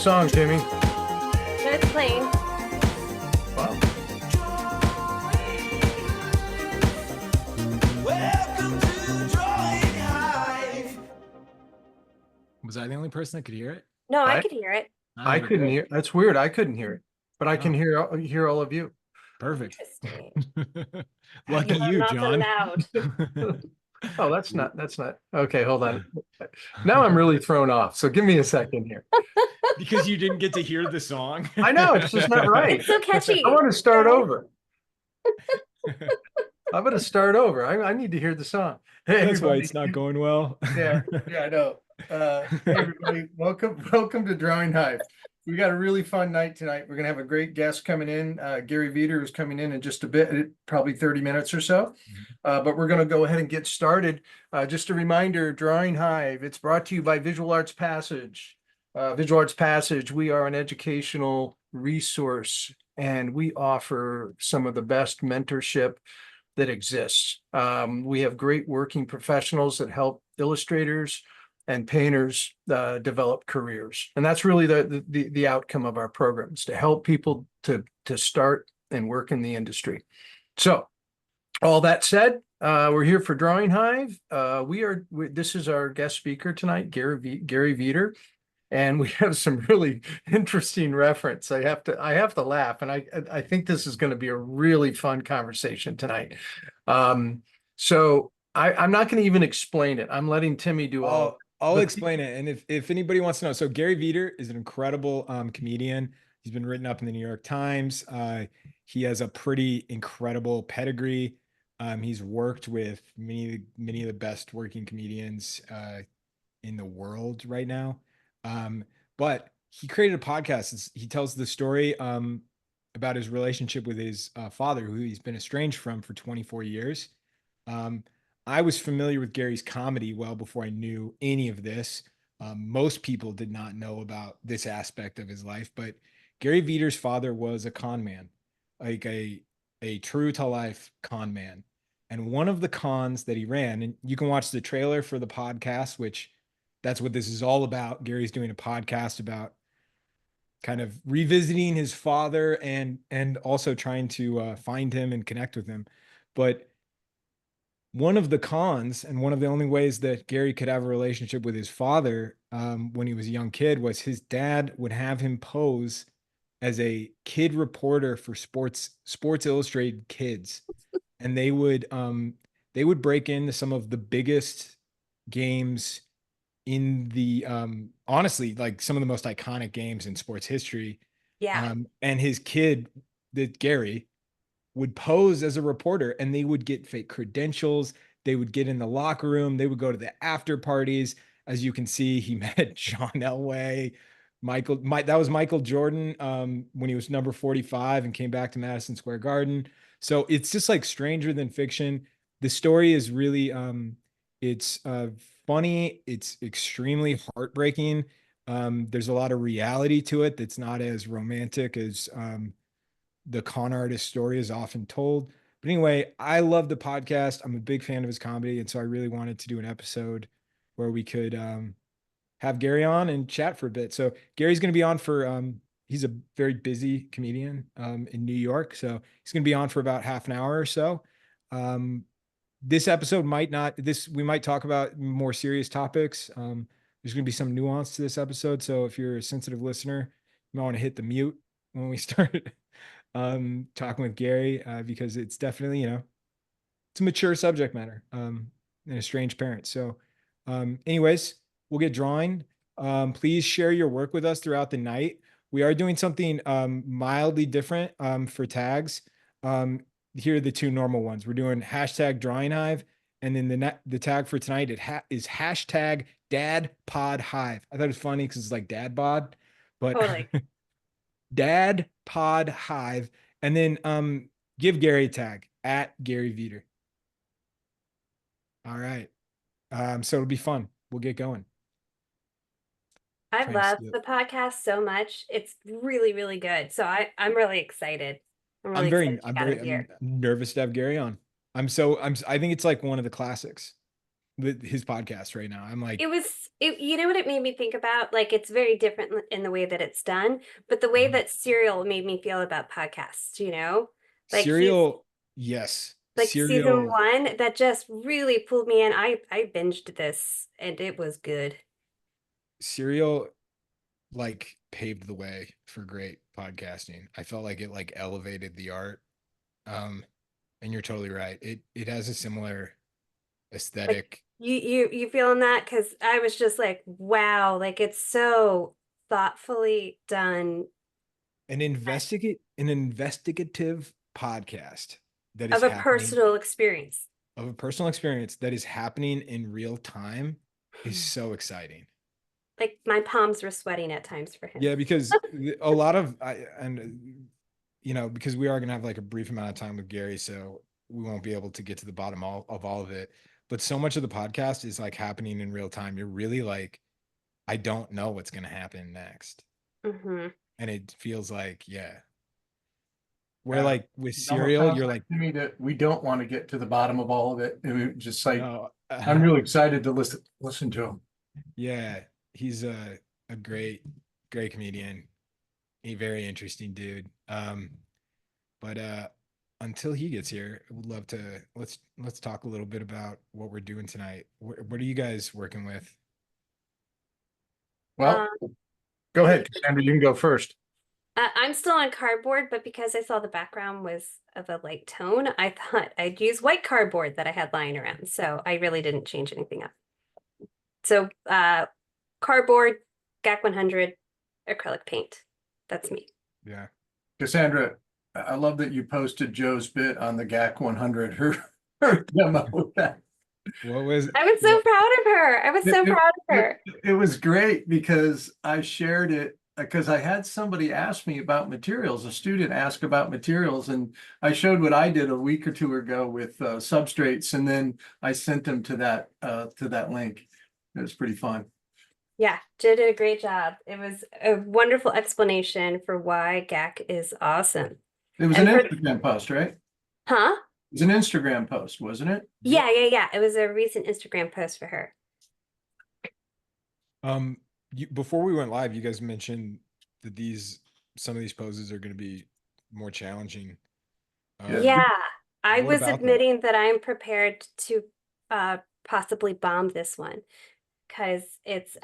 song, Timmy? No, it's playing. Wow. Welcome to Drawing Hive. Was I the only person that could hear it? No, I I- could hear it. I couldn't hear. That's weird. I couldn't hear it, but I can Oh. hear all of you. Perfect. Interesting. Lucky I'm you, not so John. loud. Oh, that's not. Okay, hold on. Now I'm really thrown off. So give me a second here. Because you didn't get to hear the song. I know, it's just not right. It's so catchy. I want to start Okay. over. I'm going to start over. I need to hear the song. Hey, That's why everybody. it's not going well. Yeah, I know. Hey, everybody, welcome to Drawing Hive. We got a really fun night tonight. We're gonna have a great guest coming in. Gary Vider is coming in just a bit, probably 30 minutes or so. But we're gonna go ahead and get started. Just a reminder, Drawing Hive, it's brought to you by Visual Arts Passage. Visual Arts Passage, we are an educational resource and we offer some of the best mentorship that exists. We have great working professionals that help illustrators and painters develop careers. And that's really the outcome of our programs, to help people to start and work in the industry. So all that said, we're here for Drawing Hive. This is our guest speaker tonight, Gary Vider. And we have some really interesting reference. I have to laugh, and I think this is going to be a really fun conversation tonight. So I'm not going to even explain it. I'm letting Timmy do all. I'll explain it. And if anybody wants to know, so Gary Vider is an incredible comedian. He's been written up in the New York Times. He has a pretty incredible pedigree. He's worked with many of the best working comedians in the world right now. But he created a podcast. He tells the story about his relationship with his father, who he's been estranged from for 24 years. I was familiar with Gary's comedy well before I knew any of this. Most people did not know about this aspect of his life, but Gary Vider's father was a con man, like a true to life con man. And one of the cons that he ran, and you can watch the trailer for the podcast, which that's what this is all about. Gary's doing a podcast about kind of revisiting his father and also trying to find him and connect with him. But one of the cons, and one of the only ways that Gary could have a relationship with his father when he was a young kid, was his dad would have him pose as a kid reporter for Sports Illustrated Kids, and they would break into some of the biggest games in the honestly, like some of the most iconic games in sports history. Yeah. And his kid, that Gary, would pose as a reporter, and they would get fake credentials. They would get in the locker room. They would go to the after parties. As you can see, he met John Elway, that was Michael Jordan when he was number 45 and came back to Madison Square Garden. So it's just like stranger than fiction. The story is really it's funny. It's extremely heartbreaking. There's a lot of reality to it that's not as romantic as the con artist story is often told. But anyway, I love the podcast. I'm a big fan of his comedy. And so I really wanted to do an episode where we could have Gary on and chat for a bit. So Gary's going to be on for, he's a very busy comedian in New York. So he's going to be on for about half an hour or so. This episode we might talk about more serious topics. There's going to be some nuance to this episode. So if you're a sensitive listener, you might want to hit the mute when we start talking with Gary, because it's definitely, it's a mature subject matter, and a strange parent. So anyways, we'll get drawing. Please share your work with us throughout the night. We are doing something mildly different for tags. Here are the two normal ones. We're doing hashtag Drawing Hive, and then the tag for tonight is hashtag Dad Pod Hive. I thought it was funny because it's like dad bod, but Totally. Dad Pod Hive, and then give Gary a tag at Gary Vider. All right. So it'll be fun. We'll get going. I Trying to love see it. the podcast so much. It's really, really good. So I'm really excited. I'm very excited to get him here. nervous to have Gary on. I think it's like one of the classics. with his podcast right now. I'm like, you know what it made me think about? Like, it's very different in the way that it's done, but the way that Serial made me feel about podcasts, like he's Serial, yes, like season Serial. 1 that just really pulled me in. I binged this and it was good. Serial like paved the way for great podcasting. I felt like it like elevated the art. Um, and you're totally right. It has a similar Like aesthetic. you feeling that? Because I was just like, wow, like it's so thoughtfully done An investigative podcast that is of a happening personal experience. of a personal experience that is happening in real time is so exciting. Like my palms were sweating at times for him. Yeah, because a lot of because we are gonna have like a brief amount of time with Gary, so we won't be able to get to the bottom of all of it. But so much of the podcast is like happening in real time. You're really like, I don't know what's gonna happen next. Hmm. And it feels like, yeah. Where Yeah. like with It almost Serial, sounds you're like like, to me that we don't want to get to the bottom of all of it. It was just like, no, I'm really excited to listen to him. yeah, he's a great comedian, a very interesting dude. But until he gets here, I would love to let's talk a little bit about what we're doing tonight. What are you guys working with? Well, Um, go ahead, Cassandra, you can go first. I'm still on cardboard, but because I saw the background was of a light tone, I thought I'd use white cardboard that I had lying around. So I really didn't change anything up. So cardboard, GAC 100, acrylic paint. That's me. Yeah. Cassandra, I love that you posted Joe's bit on the GAC 100, her demo with that. What was I was so proud of her. I was so It- proud of her. It was great because I shared it because I had somebody ask me about materials, a student ask about materials, and I showed what I did a week or two ago with substrates, and then I sent them to that link. It was pretty fun. Yeah, Joe did a great job. It was a wonderful explanation for why GAC is awesome. It was an And for, Instagram post, right? It huh? was an Instagram post, wasn't it? Yeah. It was a recent Instagram post for her. before we went live, you guys mentioned that some of these poses are going to be more challenging. Yeah. Yeah, I what was about that? admitting that I'm prepared to possibly bomb this one because it's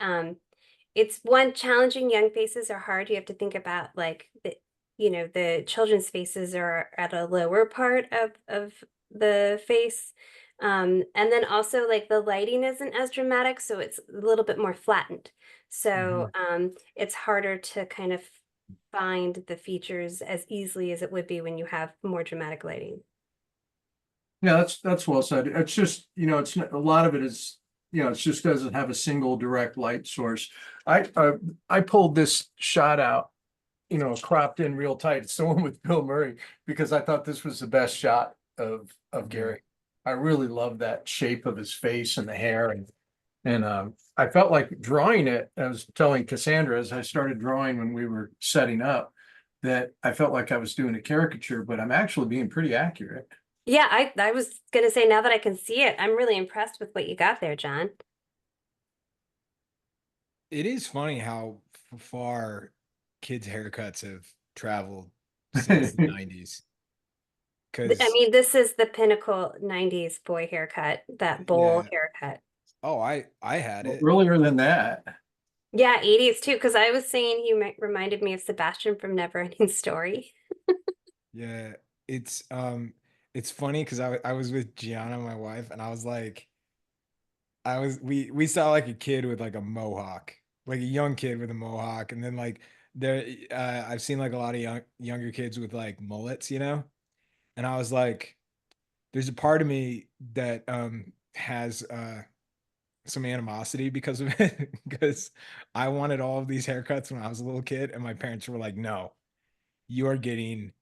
one challenging. Young faces are hard. You have to think about like the children's faces are at a lower part of the face. And then also like the lighting isn't as dramatic, so it's a little bit more flattened. So it's harder to kind of find the features as easily as it would be when you have more dramatic lighting. Yeah, that's well said. It's just, it's not, a lot of it is, it just doesn't have a single direct light source. I pulled this shot out, cropped in real tight. It's the one with Bill Murray because I thought this was the best shot of Gary. I really love that shape of his face and the hair and I felt like drawing it. I was telling Cassandra as I started drawing when we were setting up that I felt like I was doing a caricature, but I'm actually being pretty accurate. Yeah, I was gonna say now that I can see it, I'm really impressed with what you got there, John. It is funny how far kids' haircuts have traveled since the 90s. I Because mean, this is the pinnacle 90s boy haircut, that bowl yeah, haircut. oh, I had it. Earlier than that. Yeah, 80s too, because I was saying he reminded me of Sebastian from Neverending Story. Yeah, it's funny because I was with Gianna, my wife, and I was like, we saw like a kid with like a mohawk, like a young kid with a mohawk, and then like I've seen like a lot of younger kids with like mullets, and I was like, there's a part of me that has some animosity because of it because I wanted all of these haircuts when I was a little kid, and my parents were like, no, you are getting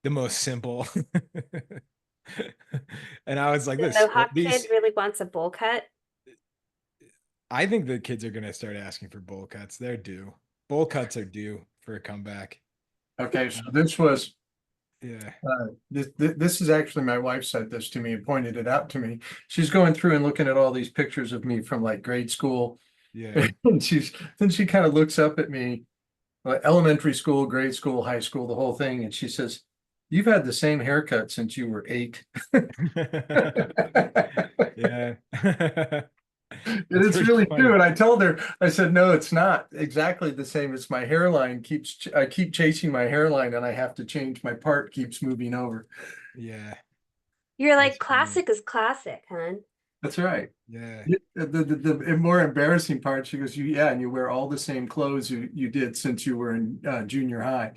the most simple. And I was like, The this Mohawk kid these really wants a bowl cut. I think the kids are gonna start asking for bowl cuts. They're due. Bowl cuts are due for a comeback. Okay, so this was Yeah. This is actually, my wife said this to me and pointed it out to me. She's going through and looking at all these pictures of me from like grade school. Yeah. And then she kind of looks up at me, elementary school, grade school, high school, the whole thing. And she says, "You've had the same haircut since you were 8." Yeah. And That's it's pretty really funny. true. And I told her, I said, "No, it's not exactly the same. It's my hairline I keep chasing my hairline and I have to change. My part keeps moving over." Yeah. You're like, That's funny. classic is classic, hon. That's right. Yeah. The more embarrassing part, she goes, yeah, and you wear all the same clothes you did since you were in junior high."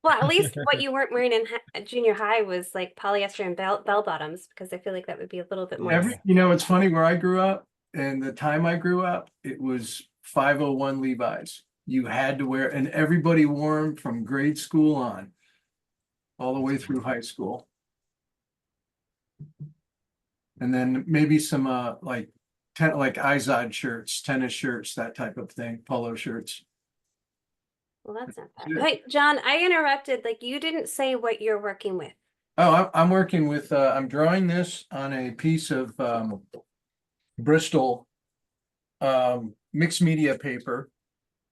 Well, at least what you weren't wearing in junior high was like polyester and bell bottoms, because I feel like that would be a little bit more. Yeah. It's funny, where I grew up and the time I grew up, it was 501 Levi's. You had to wear, and everybody wore them from grade school on, all the way through high school. And then maybe some like Izod shirts, tennis shirts, that type of thing, polo shirts. Well, that's not bad. Yeah. Wait, John, I interrupted. Like, you didn't say what you're working with. Oh, I'm working with, I'm drawing this on a piece of Bristol mixed media paper.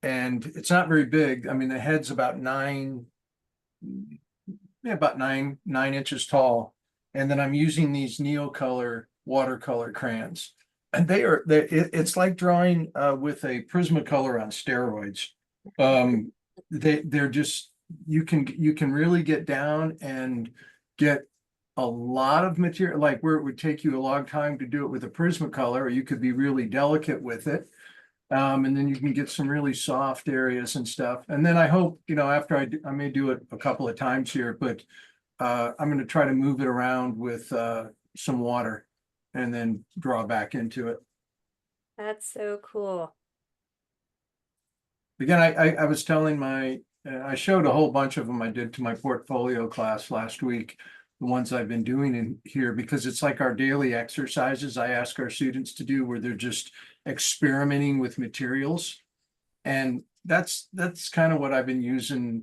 And it's not very big. I mean, the head's about nine inches tall. And then I'm using these Neocolor watercolor crayons. And it's like drawing with a Prismacolor on steroids. They're just, you can really get down and get a lot of material, like where it would take you a long time to do it with a Prismacolor, or you could be really delicate with it. And then you can get some really soft areas and stuff. And then I hope, after I may do it a couple of times here, but I'm going to try to move it around with some water and then draw back into it. That's so cool. Again, I was telling I showed a whole bunch of them I did to my portfolio class last week, the ones I've been doing in here, because it's like our daily exercises I ask our students to do, where they're just experimenting with materials. And that's kind of what I've been using,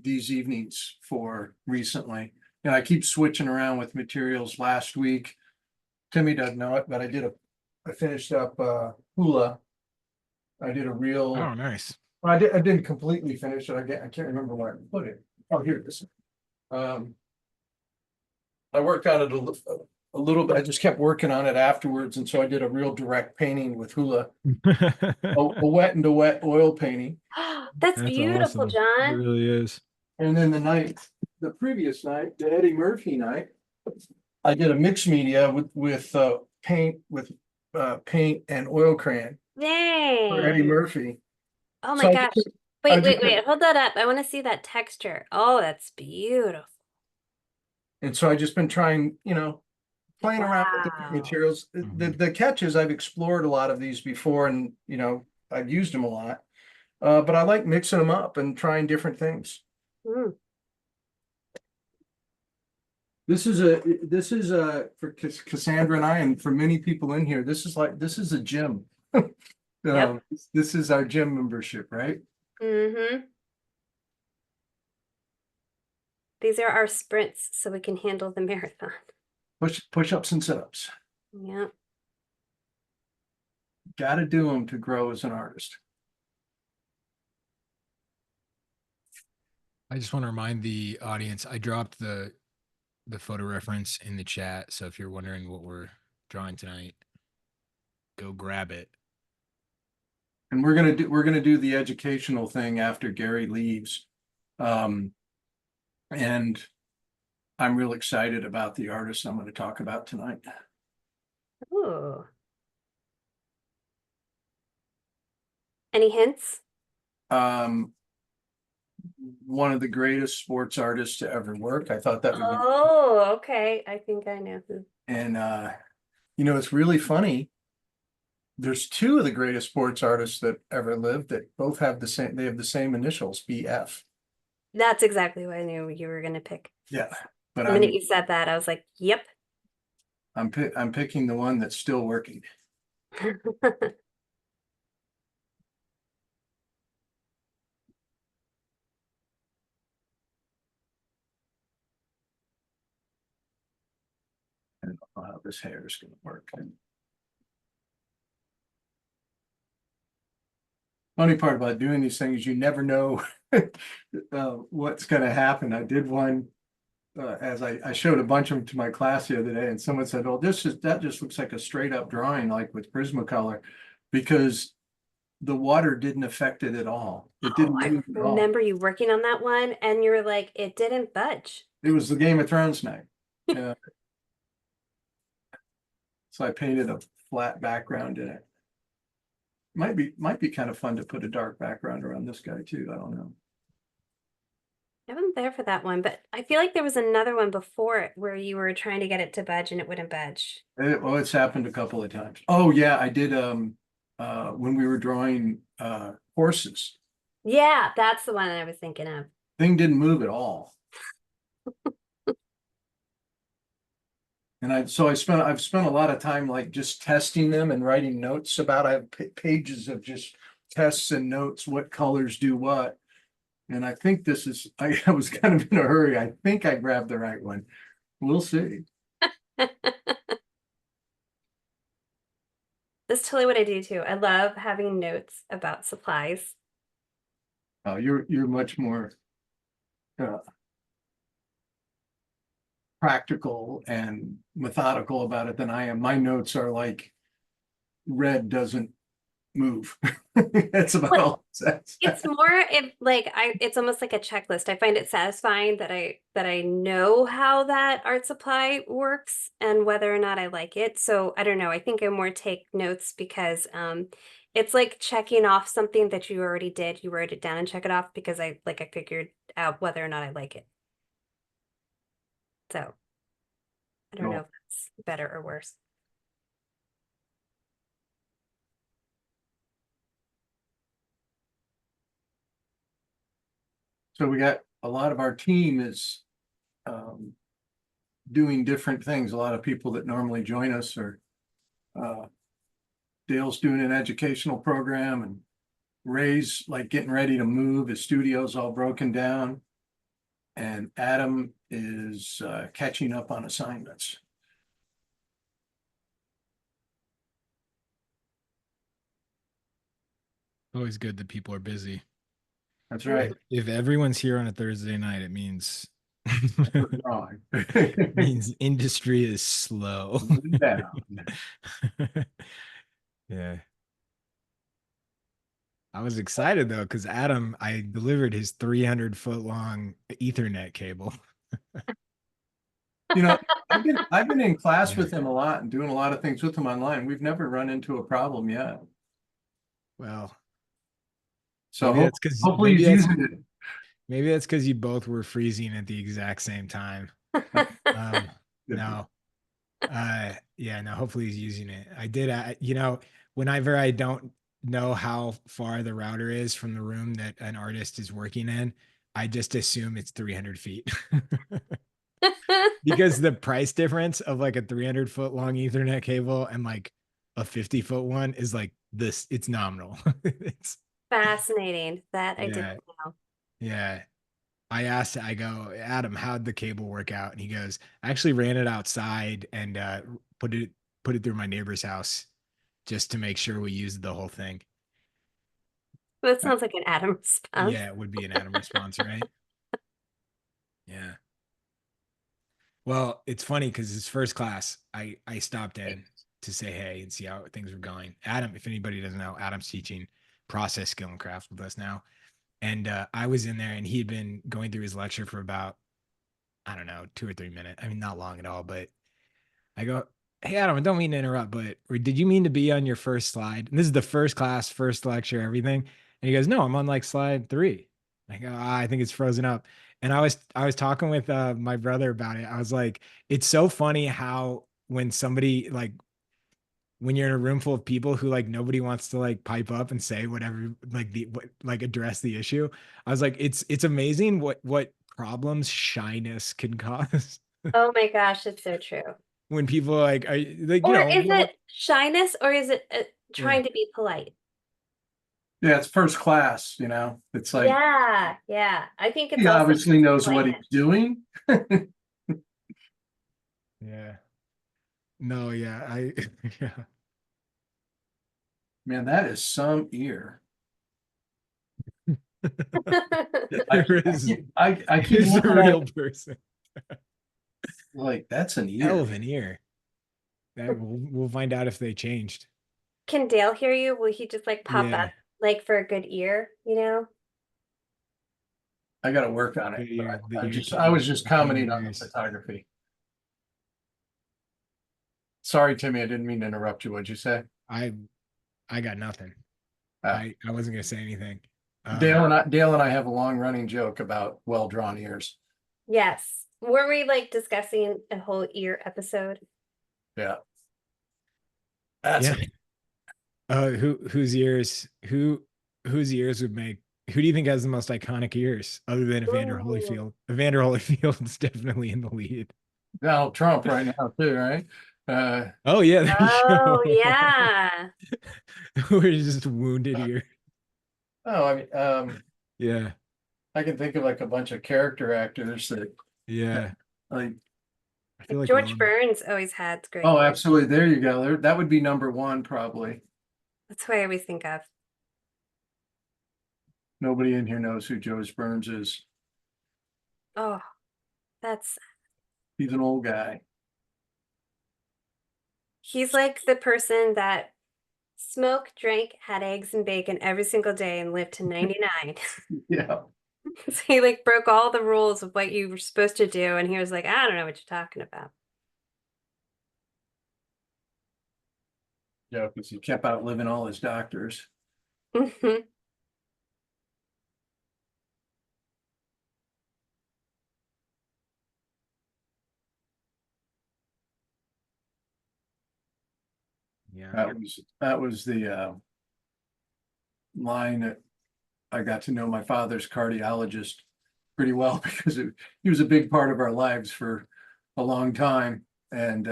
these evenings for recently. And I keep switching around with materials. Last week, Timmy doesn't know it, but I finished up hula. I did a real, Oh, nice. I didn't completely finish it. I can't remember where I put it. Oh, here it is. I worked on it a little bit. I just kept working on it afterwards. And so I did a real direct painting with hula, a wet and a wet oil painting. That's beautiful, awesome. It John. really is. And then the previous night, the Eddie Murphy night, I did a mixed media with paint and oil crayon for Eddie Dang. Murphy. Oh So my I gosh. just- Wait, just- wait, hold that up. I want to see that texture. Oh, that's beautiful. And so I just been trying, playing around with different Wow. materials. The catch is I've explored a lot of these before, and I've used them a lot. But I like mixing them up and trying different things. Mm. This is for Cassandra and I, and for many people in here, this is a gym. Yep. This is our gym membership, right? Mm-hmm. These are our sprints so we can handle the marathon. Push-ups and sit-ups. Yeah. Got to do them to grow as an artist. I just want to remind the audience, I dropped the photo reference in the chat. So if you're wondering what we're drawing tonight, go grab it. And we're gonna do the educational thing after Gary leaves. And I'm real excited about the artist I'm going to talk about tonight. Ooh. Any hints? One of the greatest sports artists to ever work. I thought that would be, Oh, okay. I think I know who. and it's really funny. There's two of the greatest sports artists that ever lived that both have the same initials, BF. That's exactly what I knew you were gonna pick. Yeah, but The minute you said that, I was like, yep. I'm picking the one that's still working. how this hair is gonna work. Funny part about doing these things, you never know what's gonna happen. I did one as I showed a bunch of them to my class the other day, and someone said, "Oh, that just looks like a straight up drawing, like with Prismacolor," because the water didn't affect it at all. It didn't I move at all. remember you working on that one and you were like, it didn't budge. It was the Game of Thrones night. Yeah. So I painted a flat background in it. Might be kind of fun to put a dark background around this guy too. I don't know. I wasn't there for that one, but I feel like there was another one before it where you were trying to get it to budge and it wouldn't budge. Well, it's happened a couple of times. Oh yeah, I did when we were drawing horses. Yeah, that's the one I was thinking of. Thing didn't move at all. And I've spent a lot of time like just testing them and writing notes about. I have pages of just tests and notes, what colors do what. And I think this is, I was kind of in a hurry. I think I grabbed the right one. We'll see. That's totally what I do too. I love having notes about supplies. Oh, you're much more practical and methodical about it than I am. My notes are like red doesn't move. That's about all it says. It's more it's almost like a checklist. I find it satisfying that I know how that art supply works and whether or not I like it. So I don't know. I think I more take notes because it's like checking off something that you already did. You wrote it down and check it off because I figured out whether or not I like it. So I don't know if that's better or worse. So we got a lot of our team is doing different things. A lot of people that normally join us are Dale's doing an educational program, and Ray's like getting ready to move. His studio's all broken down. And Adam is catching up on assignments. Always good that people are busy. That's right. If everyone's here on a Thursday night, it means Drawing. means industry is slow. Down. Yeah. I was excited though, because Adam, I delivered his 300-foot long Ethernet cable. You know, I've been in class with him a lot and doing a lot of things with him online. We've never run into a problem yet. Well, So maybe that's 'cause- hopefully maybe he's that's- using it. maybe that's because you both were freezing at the exact same time. No. Yeah, no, hopefully he's using it. I did, whenever I don't know how far the router is from the room that an artist is working in, I just assume it's 300 feet. Because the price difference of like a 300-foot long Ethernet cable and like a 50-foot one is like this, it's nominal. It's Fascinating. That I Yeah. didn't know. Yeah. I go, Adam, how'd the cable work out? And he goes, I actually ran it outside and put it through my neighbor's house just to make sure we used the whole thing. That sounds like an Adam response. Yeah, it would be an Adam response, right? Yeah. Well, it's funny because his first class, I stopped in to say hey and see how things were going. Adam, if anybody doesn't know, Adam's teaching process, skill, and craft with us now. And I was in there and he had been going through his lecture for about, I don't know, 2 or 3 minutes. I mean, not long at all, but I go, hey, Adam, I don't mean to interrupt, but or did you mean to be on your first slide? And this is the first class, first lecture, everything. And he goes, no, I'm on like slide 3. I go, I think it's frozen up. And I was talking with my brother about it. I was like, it's so funny how when somebody like when you're in a room full of people who like nobody wants to like pipe up and say whatever like address the issue. I was like, it's amazing what problems shyness can cause. Oh my gosh, it's so true. When people like are like Or is it shyness or is it trying to be polite? Yeah, it's first class, it's like Yeah. I think it's he also obviously knows what he's politeness. doing. Yeah. No, yeah, yeah. Man, that is some ear. There is, I keep is a looking at real it person. like that's an Hell ear. of an ear. That we'll find out if they changed. Can Dale hear you? Will he just like pop Yeah, up like for a good ear, you know? I got to work on the it. ear, the I ear just I was just the camera commenting on the ears. photography. Sorry, Timmy, I didn't mean to interrupt you. What'd you say? I got nothing. Ah. I wasn't gonna say anything. Dale and I have a long running joke about well-drawn ears. Yes. Were we like discussing a whole ear episode? Yeah. That's Yeah. Whose ears would make, who do you think has the most iconic ears other than Evander Ooh. Holyfield? Evander Holyfield's definitely in the lead. Donald Trump right now too, right? Oh yeah, there you Oh, go. yeah. We're just wounded ear. Oh, I mean, Yeah, I can think of like a bunch of character actors that yeah. like, I feel like George Burns always had great oh, ears. absolutely. There you go. There, that would be number one, probably. That's what I always think of. Nobody in here knows who George Burns is. Oh, that's He's an old guy. he's like the person that smoked, drank, had eggs and bacon every single day and lived to 99. Yeah. So he like broke all the rules of what you were supposed to do, and he was like, I don't know what you're talking about. Yeah, because he kept outliving all his doctors. Mhm. Yeah. That was the line that I got to know my father's cardiologist pretty well because he was a big part of our lives for a long time. And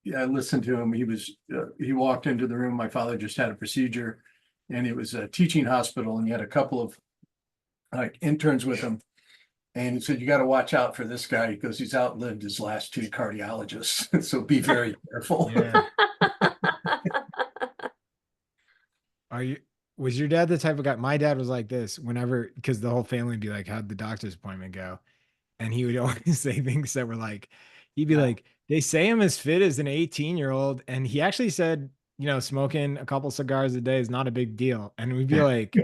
yeah, I listened to him. He walked into the room. My father just had a procedure, and it was a teaching hospital, and he had a couple of like interns with him. And he said, "You got to watch out for this guy because he's outlived his last two cardiologists. So be very careful." Yeah. Was your dad the type of guy? My dad was like this whenever, because the whole family would be like, how'd the doctor's appointment go? And he would always say things that were like, he'd be like, they say I'm as fit as an 18-year-old. And he actually said, smoking a couple cigars a day is not a big deal. And we'd be like,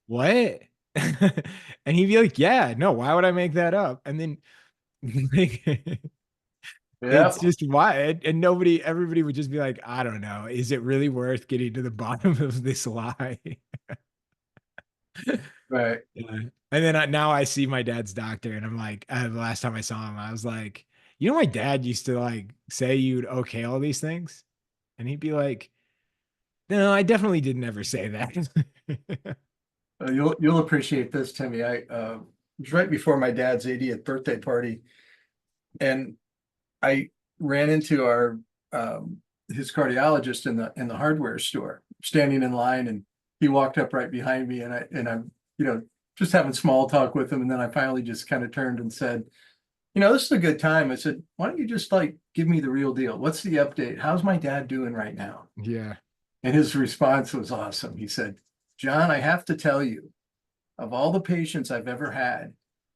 what? And he'd be like, yeah, no, why would I make that up? And then like, Yeah. it's just why, and everybody would just be like, I don't know, is it really worth getting to the bottom of this lie? Right. Yeah. And then now I see my dad's doctor, and I'm like, the last time I saw him, I was like, my dad used to like say you'd okay all these things, and he'd be like, no, I definitely didn't ever say that. You'll appreciate this, Timmy. It was right before my dad's 80th birthday party, and I ran into our his cardiologist in the hardware store, standing in line, and he walked up right behind me, and I'm just having small talk with him, and then I finally just kind of turned and said, this is a good time. I said, why don't you just like give me the real deal? What's the update? How's my dad doing right now? Yeah. And his response was awesome. He said, John, I have to tell you, of all the patients I've ever had,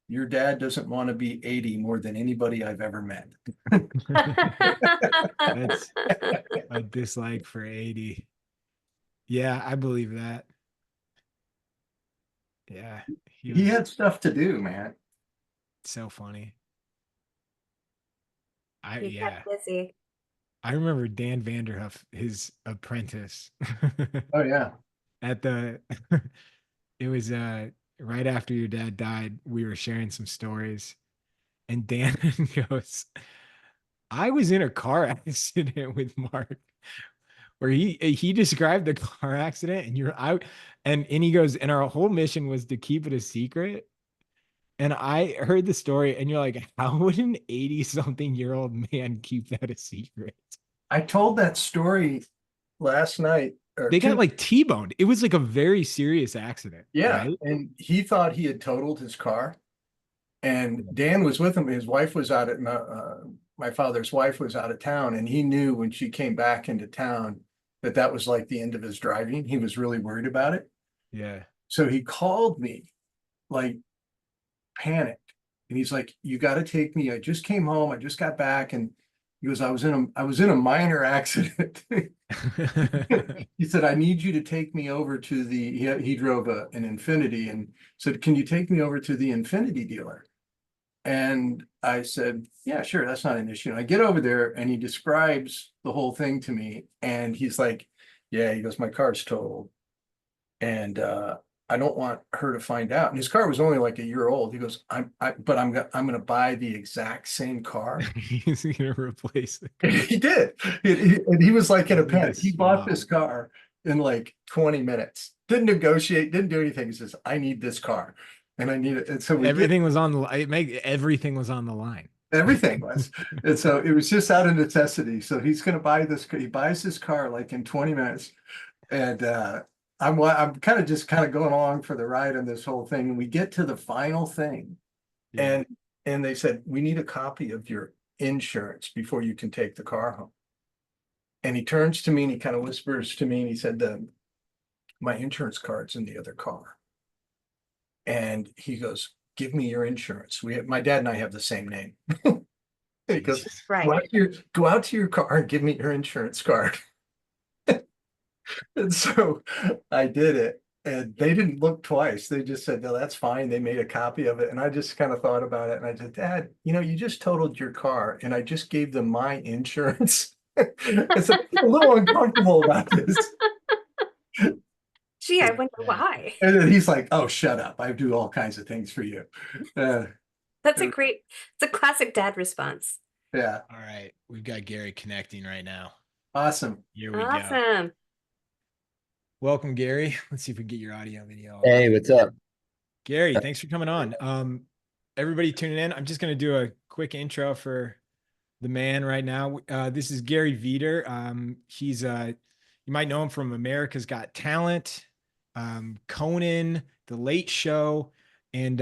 your dad doesn't want to be 80 more than anybody I've ever met. That's a dislike for 80. Yeah, I believe that. Yeah. He had stuff to do, man. So funny. He kept busy. I remember Dan Vanderhoof, his apprentice. Oh yeah. At the it was right after your dad died, we were sharing some stories, and Dan goes, I was in a car accident with Mark, where he described the car accident, and you're out, and he goes, and our whole mission was to keep it a secret. And I heard the story, and you're like, how would an 80-something-year-old man keep that a secret? I told that story last night. They got like T-boned. It was like a very serious accident. Yeah. Right? And he thought he had totaled his car. And Dan was with him. His wife was out at my father's wife was out of town, and he knew when she came back into town that that was like the end of his driving. He was really worried about it. Yeah. So he called me like panicked. And he's like, you got to take me. I just came home. I just got back. And he goes, I was in a minor accident. He said, I need you to take me over to he drove an Infinity, and said, can you take me over to the Infinity dealer? And I said, yeah, sure. That's not an issue. And I get over there and he describes the whole thing to me. And he's like, yeah, he goes, my car's totaled. And I don't want her to find out. And his car was only like a year old. He goes, I'm going to buy the exact same car. He's gonna replace it. He did. And he was like in a panic. Yes, He bought wow. this car in like 20 minutes. Didn't negotiate, didn't do anything. He says, I need this car. And I need it. And so we did. Everything was on the everything was on the line. Everything was. And so it was just out of necessity. So he's going to buy this. He buys this car like in 20 minutes. And I'm kind of going along for the ride on this whole thing. And we get to the final thing. Yeah. And they said, we need a copy of your insurance before you can take the car home. And he turns to me and he kind of whispers to me and he said, my insurance card's in the other car. And he goes, give me your insurance. My dad and I have the same name. He goes, Right. go out to your car and give me your insurance card. And so I did it, and they didn't look twice. They just said, no, that's fine. They made a copy of it. And I just kind of thought about it. And I said, Dad, you just totaled your car and I just gave them my insurance. I said, I'm a little uncomfortable about this. Gee, I wonder why. And then he's like, oh, shut up. I do all kinds of things for you. That's it's a classic dad response. Yeah. All right. We've got Gary connecting right now. Awesome. Here we go. Awesome. Welcome, Gary. Let's see if we can get your audio and video. Hey, what's up? Gary, thanks for coming on. Everybody tuning in. I'm just going to do a quick intro for the man right now. This is Gary Vider. He's you might know him from America's Got Talent, Conan, The Late Show, and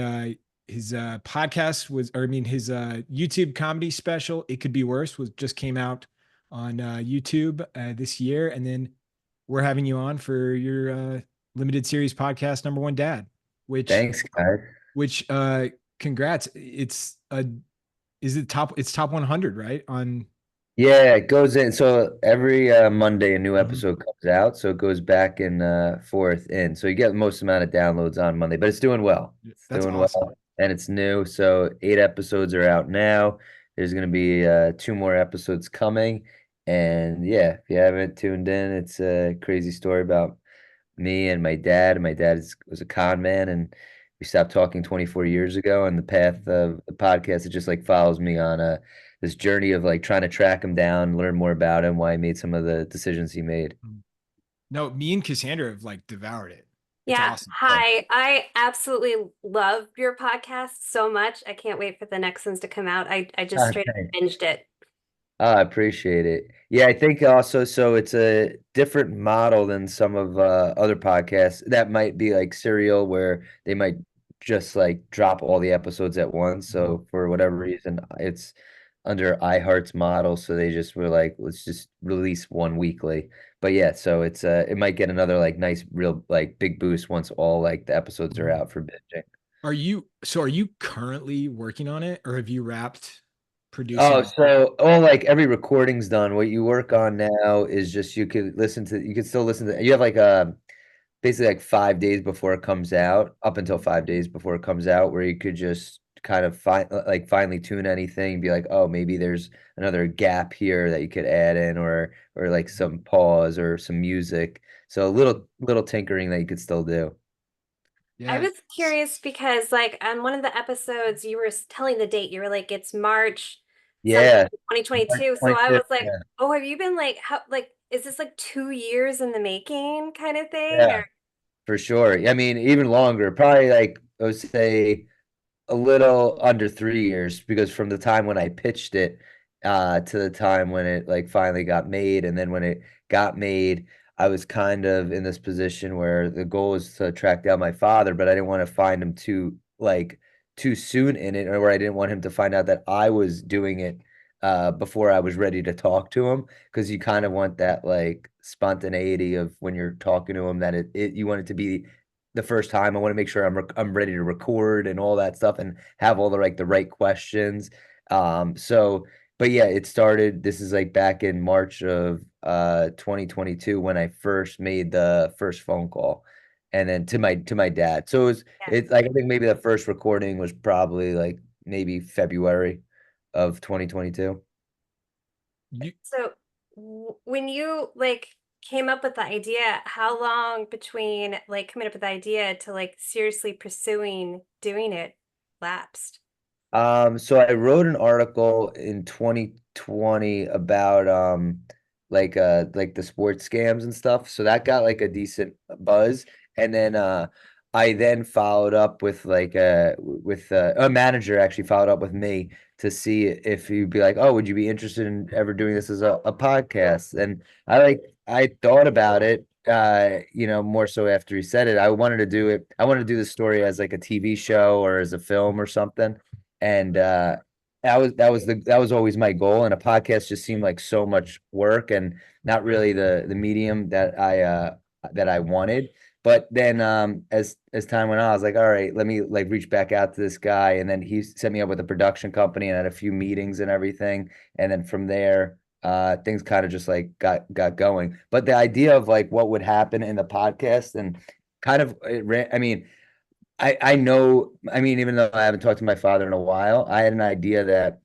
his podcast his YouTube comedy special, It Could Be Worse, just came out on YouTube this year. And then we're having you on for your limited series podcast, Number One Dad, which Thanks, guys. which congrats. It's top 100, right? Yeah, it goes in. So every Monday, a new episode comes out. So it goes back and forth in. So you get the most amount of downloads on Monday, but it's doing well. It's That's doing awesome. well, and it's new. So 8 episodes are out now. There's going to be 2 more episodes coming. And yeah, if you haven't tuned in, it's a crazy story about me and my dad. My dad was a con man, and we stopped talking 24 years ago. And the path of the podcast, it just like follows me on this journey of like trying to track him down, learn more about him, why he made some of the decisions he made. No, me and Cassandra have like devoured it. It's Yeah. awesome. Hi. I absolutely love your podcast so much. I can't wait for the next ones to come out. I just straight up binged it. I appreciate it. Yeah, I think also, so it's a different model than some of other podcasts that might be like Serial, where they might just like drop all the episodes at once. So for whatever reason, it's under iHeart's model, so they just were like, let's just release one weekly. But yeah, so it's it might get another like nice, real like big boost once all like the episodes are out for binging. Are you currently working on it, or have you wrapped producing? Oh, so like every recording's done. What you work on now is just you could still listen to. You have like basically like 5 days before it comes out, up until 5 days before it comes out, where you could just kind of finally tune anything, be like, oh, maybe there's another gap here that you could add in, or like some pause or some music. So a little tinkering that you could still do. I was curious because like on one of the episodes you were telling the date, you were like, it's March Yeah, 2022. So I was like, yeah. oh, have you been like, is this like 2 years in the making kind of thing? Yeah. Or For sure. I mean, even longer, probably like I would say a little under 3 years, because from the time when I pitched it to the time when it like finally got made, and then when it got made, I was kind of in this position where the goal was to track down my father, but I didn't want to find him too soon in it, or where I didn't want him to find out that I was doing it before I was ready to talk to him, because you kind of want that like spontaneity of when you're talking to him, that you want it to be the first time. I want to make sure I'm ready to record and all that stuff and have all the right questions. So but yeah, it started, this is like back in March of 2022 when I first made the first phone call, and then to my dad. So Yeah. it's like, I think maybe the first recording was probably like maybe February of 2022. You, So when you like came up with the idea, how long between like coming up with the idea to like seriously pursuing doing it lapsed? So I wrote an article in 2020 about like the sports scams and stuff. So that got like a decent buzz. And then I then followed up with like with a manager actually followed up with me to see if he'd be like, "Oh, would you be interested in ever doing this as a podcast?" And I thought about it, more so after he said it. I wanted to do it. I wanted to do the story as like a TV show or as a film or something. And that was always my goal. And a podcast just seemed like so much work and not really the medium that I wanted. But then as time went on, I was like, all right, let me like reach back out to this guy. And then he set me up with a production company and had a few meetings and everything. And then from there, things kind of just like got going. But the idea of like what would happen in the podcast and kind of it ran, I mean, I know, I mean, even though I haven't talked to my father in a while, I had an idea that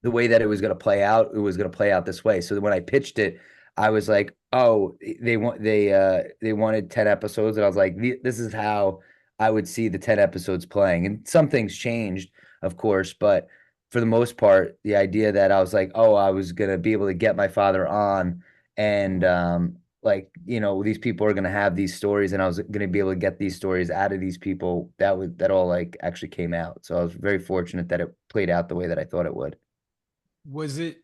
the way that it was going to play out, it was going to play out this way. So when I pitched it, I was like, oh, they wanted 10 episodes. And I was like, this is how I would see the 10 episodes playing. And some things changed, of course, but for the most part, the idea that I was like, oh, I was going to be able to get my father on, and like, these people are going to have these stories, and I was going to be able to get these stories out of these people, that all like actually came out. So I was very fortunate that it played out the way that I thought it would. was it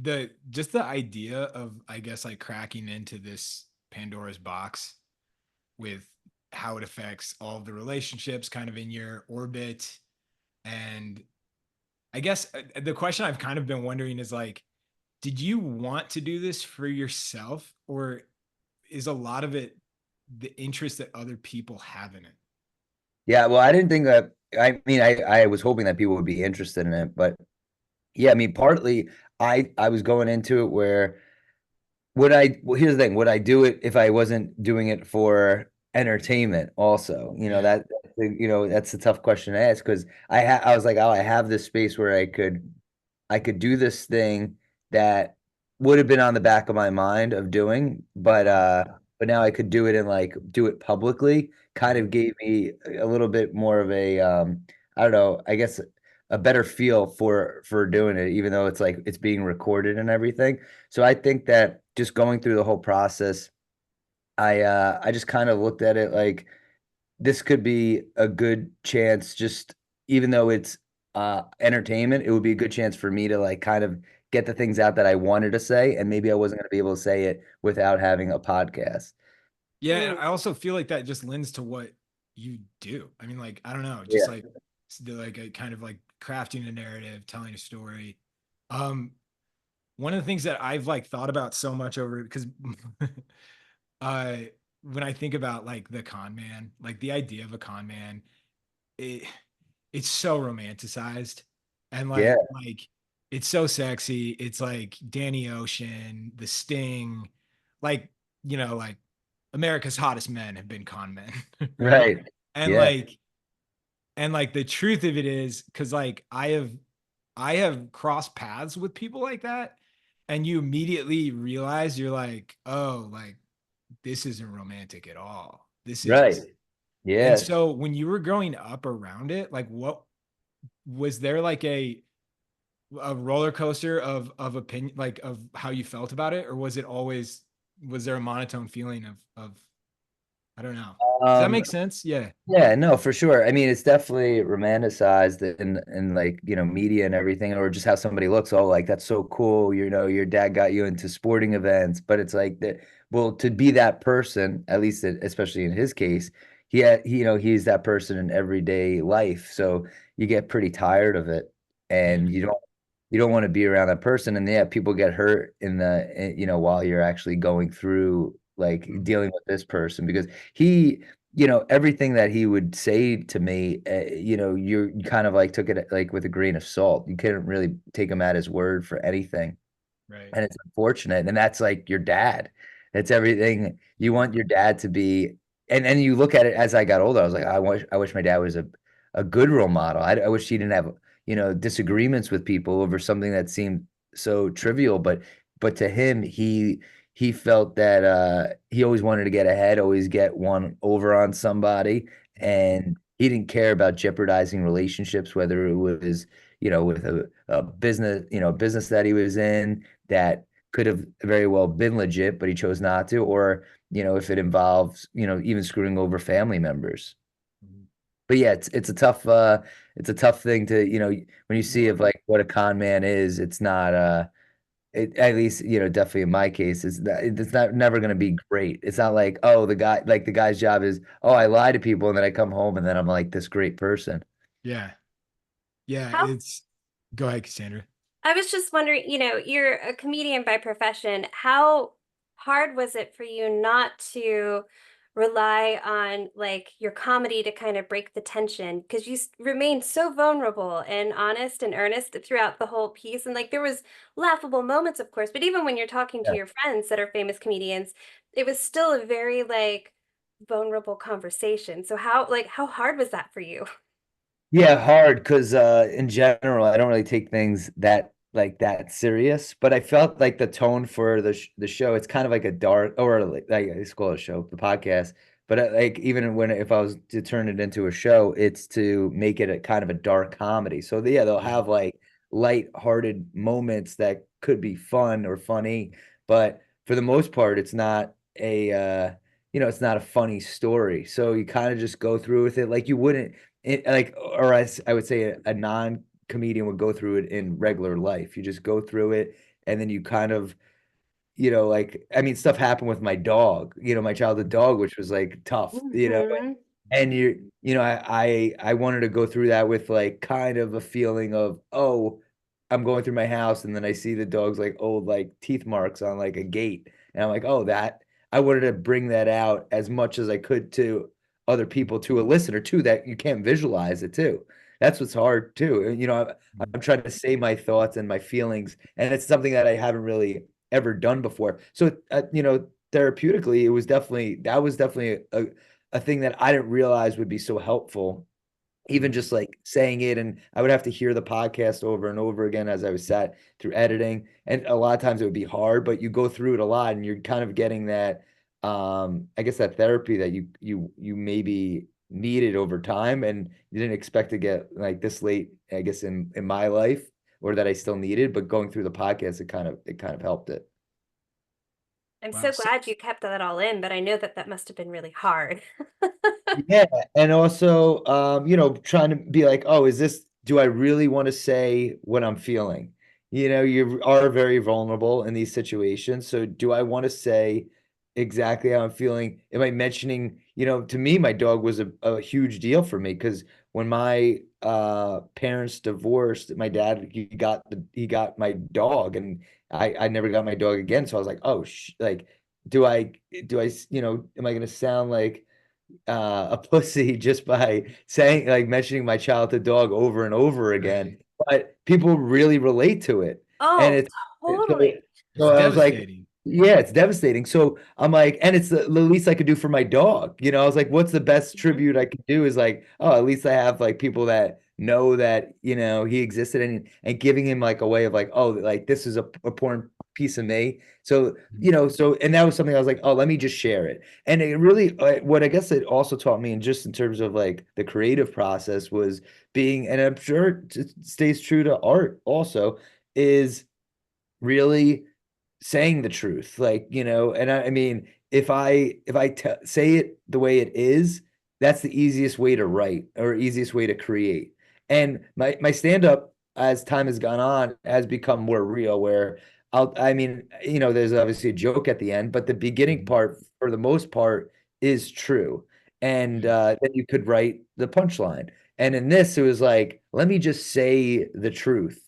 the idea of, I guess, like cracking into this Pandora's box with how it affects all of the relationships kind of in your orbit? And I guess the question I've kind of been wondering is like, did you want to do this for yourself, or is a lot of it the interest that other people have in it? Yeah, well, I didn't think that. I mean, I was hoping that people would be interested in it, but yeah, I mean, partly I was going into it where well, here's the thing, would I do it if I wasn't doing it for entertainment also? Yeah. That's a tough question to ask, because I was like, oh, I have this space where I could do this thing that would have been on the back of my mind of doing, but now I could do it and like do it publicly. Kind of gave me a little bit more of a I don't know, I guess a better feel for doing it, even though it's like it's being recorded and everything. So I think that just going through the whole process, I just kind of looked at it like this could be a good chance, just even though it's entertainment, it would be a good chance for me to like kind of get the things out that I wanted to say, and maybe I wasn't going to be able to say it without having a podcast. Yeah, and I also feel like that just lends to what you do. I mean, like, I don't know, just Yeah. like like a kind of like crafting a narrative, telling a story. Um, one of the things that I've like thought about so much over, because uh when I think about like the con man, like the idea of a con man, it it's so romanticized, and Yeah. like it's so sexy. It's like Danny Ocean, The Sting, like, like America's hottest men have been con men, right? Right. And Yeah. like the truth of it is, because like I have crossed paths with people like that, and you immediately realize you're like, oh, like this isn't romantic at all. This is Right. just. And Yeah. so when you were growing up around it, like what was there like a roller coaster of opinion, like of how you felt about it, or was there a monotone feeling of I don't know. Does that Um, make sense? Yeah. Yeah, no, for sure. I mean, it's definitely romanticized in like, media and everything, or just how somebody looks. Oh, like that's so cool. Your dad got you into sporting events, but it's like that. Well, to be that person, at least especially in his case, he's that person in everyday life. So you get pretty tired of it, Yeah. and you don't. you don't want to be around that person. And yeah, people get hurt you know, while you're actually going through like dealing with this person because he, you know, everything that he would say to me, you know, you kind of like took it like with a grain of salt. You couldn't really take him at his word for anything. Right. And it's unfortunate. And that's like your dad. It's everything you want your dad to be. And you look at it as I got older, I was like, I wish my dad was a good role model. I wish he didn't have, you know, disagreements with people over something that seemed so trivial. But to him, he felt that he always wanted to get ahead, always get one over on somebody. And he didn't care about jeopardizing relationships, whether it was, you know, with a business, you know, business that he was in that could have very well been legit, but he chose not to, or, you know, if it involves, you know, even screwing over family members. Mhm. But yeah, it's a tough thing to, you know, when you see of like what a con man is, it's not at least, you know, definitely in my case, it's not never gonna be great. It's not like, oh, the guy's job is, oh, I lie to people and then I come home and then I'm like this great person. Yeah. Yeah. How Go ahead, Cassandra. I was just wondering, you're a comedian by profession. How hard was it for you not to rely on like your comedy to kind of break the tension? Because you remained so vulnerable and honest and earnest throughout the whole piece. And like there was laughable moments, of course, but even when you're talking to Yeah. your friends that are famous comedians, it was still a very like vulnerable conversation. So how hard was that for you? Yeah, hard because in general, I don't really take things that serious. But I felt like the tone for the show, it's kind of like a dark or like it's called a show, the podcast. But like even when if I was to turn it into a show, it's to make it a kind of a dark comedy. So yeah, they'll Yeah. have like light-hearted moments that could be fun or funny, but for the most part, it's not a you know, it's not a funny story. So you kind of just go through with it like you wouldn't like, or I would say a non-comedian would go through it in regular life. You just go through it, and then you kind of, you know, like, I mean, stuff happened with my dog, you know, my childhood dog, which was like tough, you know, Hmm. and you know, I wanted to go through that with like kind of a feeling of, oh, I'm going through my house and then I see the dog's like old like teeth marks on like a gate. And I'm like, oh, that I wanted to bring that out as much as I could to other people, to a listener too, that you can't visualize it too. That's what's hard too. You know, Mhm. I'm trying to say my thoughts and my feelings, and it's something that I haven't really ever done before. So, you know, therapeutically, that was definitely a thing that I didn't realize would be so helpful. Even Mhm. just like saying it, and I would have to hear the podcast over and over again as I was sat through editing. And a lot of times it would be hard, but you go through it a lot and you're kind of getting that I guess that therapy that you maybe needed over time and you didn't expect to get like this late, I guess in my life, or that I still needed, but going through the podcast, it kind of helped it. I'm Wow. so glad you kept that all in, but I know that that must have been really hard. Yeah, and also, you know, trying to be like, oh, do I really want to say what I'm feeling? You know, you are very vulnerable in these situations. So do I want to say exactly how I'm feeling? Am I mentioning, you know, to me, my dog was a huge deal for me because when my parents divorced, my dad, he got my dog and I never got my dog again. So I was like, oh, like, you know, am I going to sound like a pussy just by saying like mentioning my childhood dog over and over again, Right. but people really relate to it. And Oh, so, totally. It's so I was like, devastating. yeah, it's devastating. So I'm like, and it's the least I could do for my dog. You know, I was like, what's the best Mhm. tribute I could do is like, oh, at least I have like people that know that, you know, he existed and giving him like a way of like, oh, like this is a important piece of me. So, you know, and that was something I was like, oh, let me just share it. And it really, what I guess it also taught me, and just in terms of like the creative process, was being, and I'm sure it stays true to art also, is really saying the truth. Like, you know, and I mean, if I say it the way it is, that's the easiest way to write or easiest way to create. And my stand up as time has gone on has become more real where I mean, you know, there's obviously a joke at the end, but the beginning Mhm. part for the most part is true. And Yeah. then you could write the punchline. And in this, it was like, let me just say the truth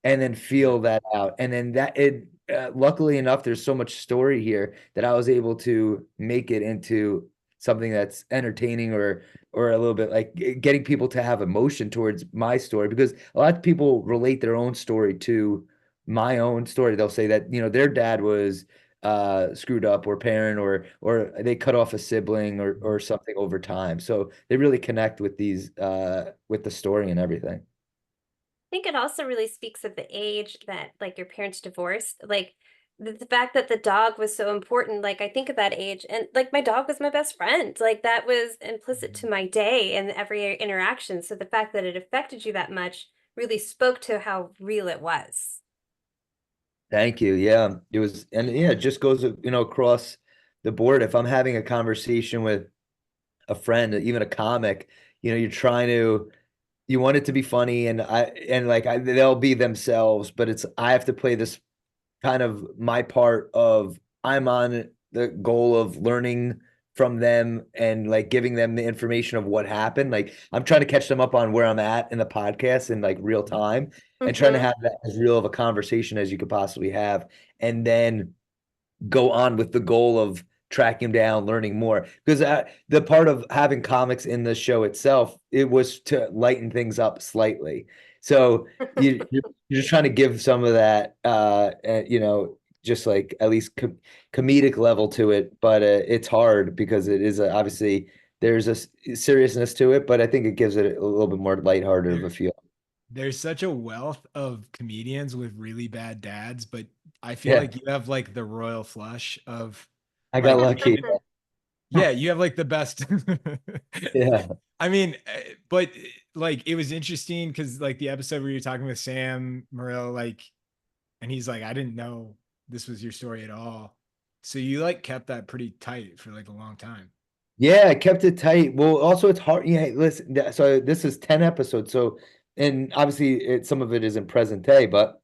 and then feel that out. And then luckily enough, there's so much story here that I was able to make it into something that's entertaining or a little bit like getting people to have emotion towards my story, because a lot of people relate their own story to my own story. They'll say that, their dad was screwed up or parent or they cut off a sibling or something over time. So they really connect with these with the story and everything. I think it also really speaks of the age that like your parents divorced. Like the fact that the dog was so important. Like I think of that age, and like my dog was my best friend. Like that was implicit to my day and every interaction. So the fact that it affected you that much really spoke to how real it was. Thank you. Yeah, it was, and yeah, it just goes, across the board. If I'm having a conversation with a friend, even a comic, you're trying to, you want it to be funny, and they'll be themselves, but I have to play this kind of my part of I'm on the goal of learning from them and like giving them the information of what happened. Like I'm trying to catch them up on where I'm at in the podcast in like real time and trying to have that as real of a conversation as you could possibly have. And then go on with the goal of tracking him down, learning more. Because the part of having comics in the show itself, it was to lighten things up slightly. So you're just trying to give some of that, just like at least comedic level to it. But it's hard because it is obviously there's a seriousness to it, but I think it gives it a little bit more lighthearted of a feel. There's such a wealth of comedians with really bad dads, but I feel Yeah, like you have like the royal flush of I got like lucky. yeah, you have like the best. Yeah. I mean, but like it was interesting because like the episode where you're talking with Sam Morril, like, and he's like, I didn't know this was your story at all. So you like kept that pretty tight for like a long time. Yeah, I kept it tight. Well, also it's hard. Yeah, listen. So this is 10 episodes. So, and obviously, some of it is in present day, but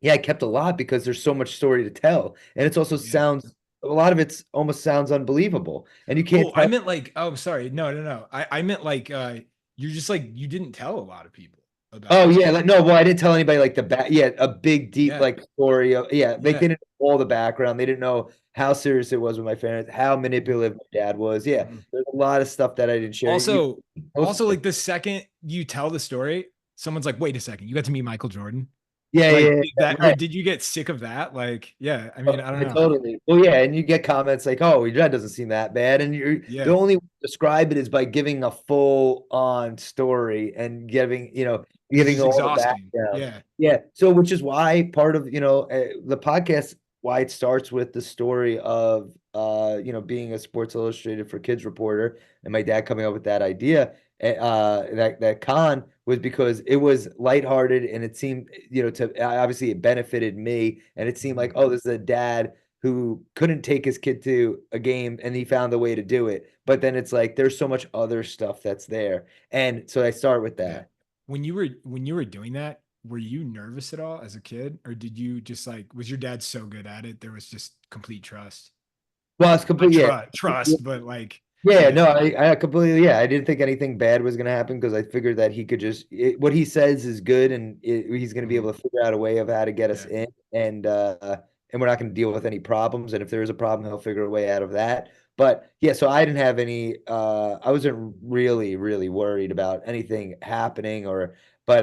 yeah, I kept a lot because there's so much story to tell, and it's also Yeah. sounds a lot of it's almost sounds unbelievable, and you can't Oh, I tell. meant like, oh, sorry. No. I meant like you're just like you didn't tell a lot of people about Oh your yeah, story. like no, well, I didn't tell anybody like the back. Yeah, a big deep Yeah. like story of yeah. They Yeah. didn't know all the background. They didn't know how serious it was with my parents, how manipulative my dad was. Yeah, Mhm. there's a lot of stuff that I didn't share. Also, Most of it. like the second you tell the story, someone's like, wait a second, you got to meet Michael Jordan. Yeah, Like yeah, is that, or yeah. did you get sick of that? Like, yeah, I mean, I don't I know. totally. Well, yeah, and you get comments like, "Oh, your dad doesn't seem that bad," and you're the Yeah. only way to describe it is by giving a full-on story and giving, Because giving it's all the exhausting. background. Yeah. Yeah, so which is why part of, the podcast, why it starts with the story of, being a Sports Illustrated for Kids reporter and my dad coming up with that idea, that con was because it was lighthearted and it seemed, to obviously it benefited me and it seemed like, oh, this is a dad who couldn't take his kid to a game and he found a way to do it. But then it's like there's so much other stuff that's there. And so I start with Yeah. that. When you were doing that, were you nervous at all as a kid? Or did you just like, was your dad so good at it? There was just complete trust. Well, it's Not complete, yeah. trust, but like, Yeah, yeah. no, I completely, yeah, I didn't think anything bad was going to happen because I figured that he could just, what he says is good and he's going to be Mhm. able to figure out a way of how to get us Yeah. in and we're not going to deal with any problems. And if there is a problem, he'll figure a way out of that. But yeah, so I didn't have any, I wasn't really, really worried about anything happening but,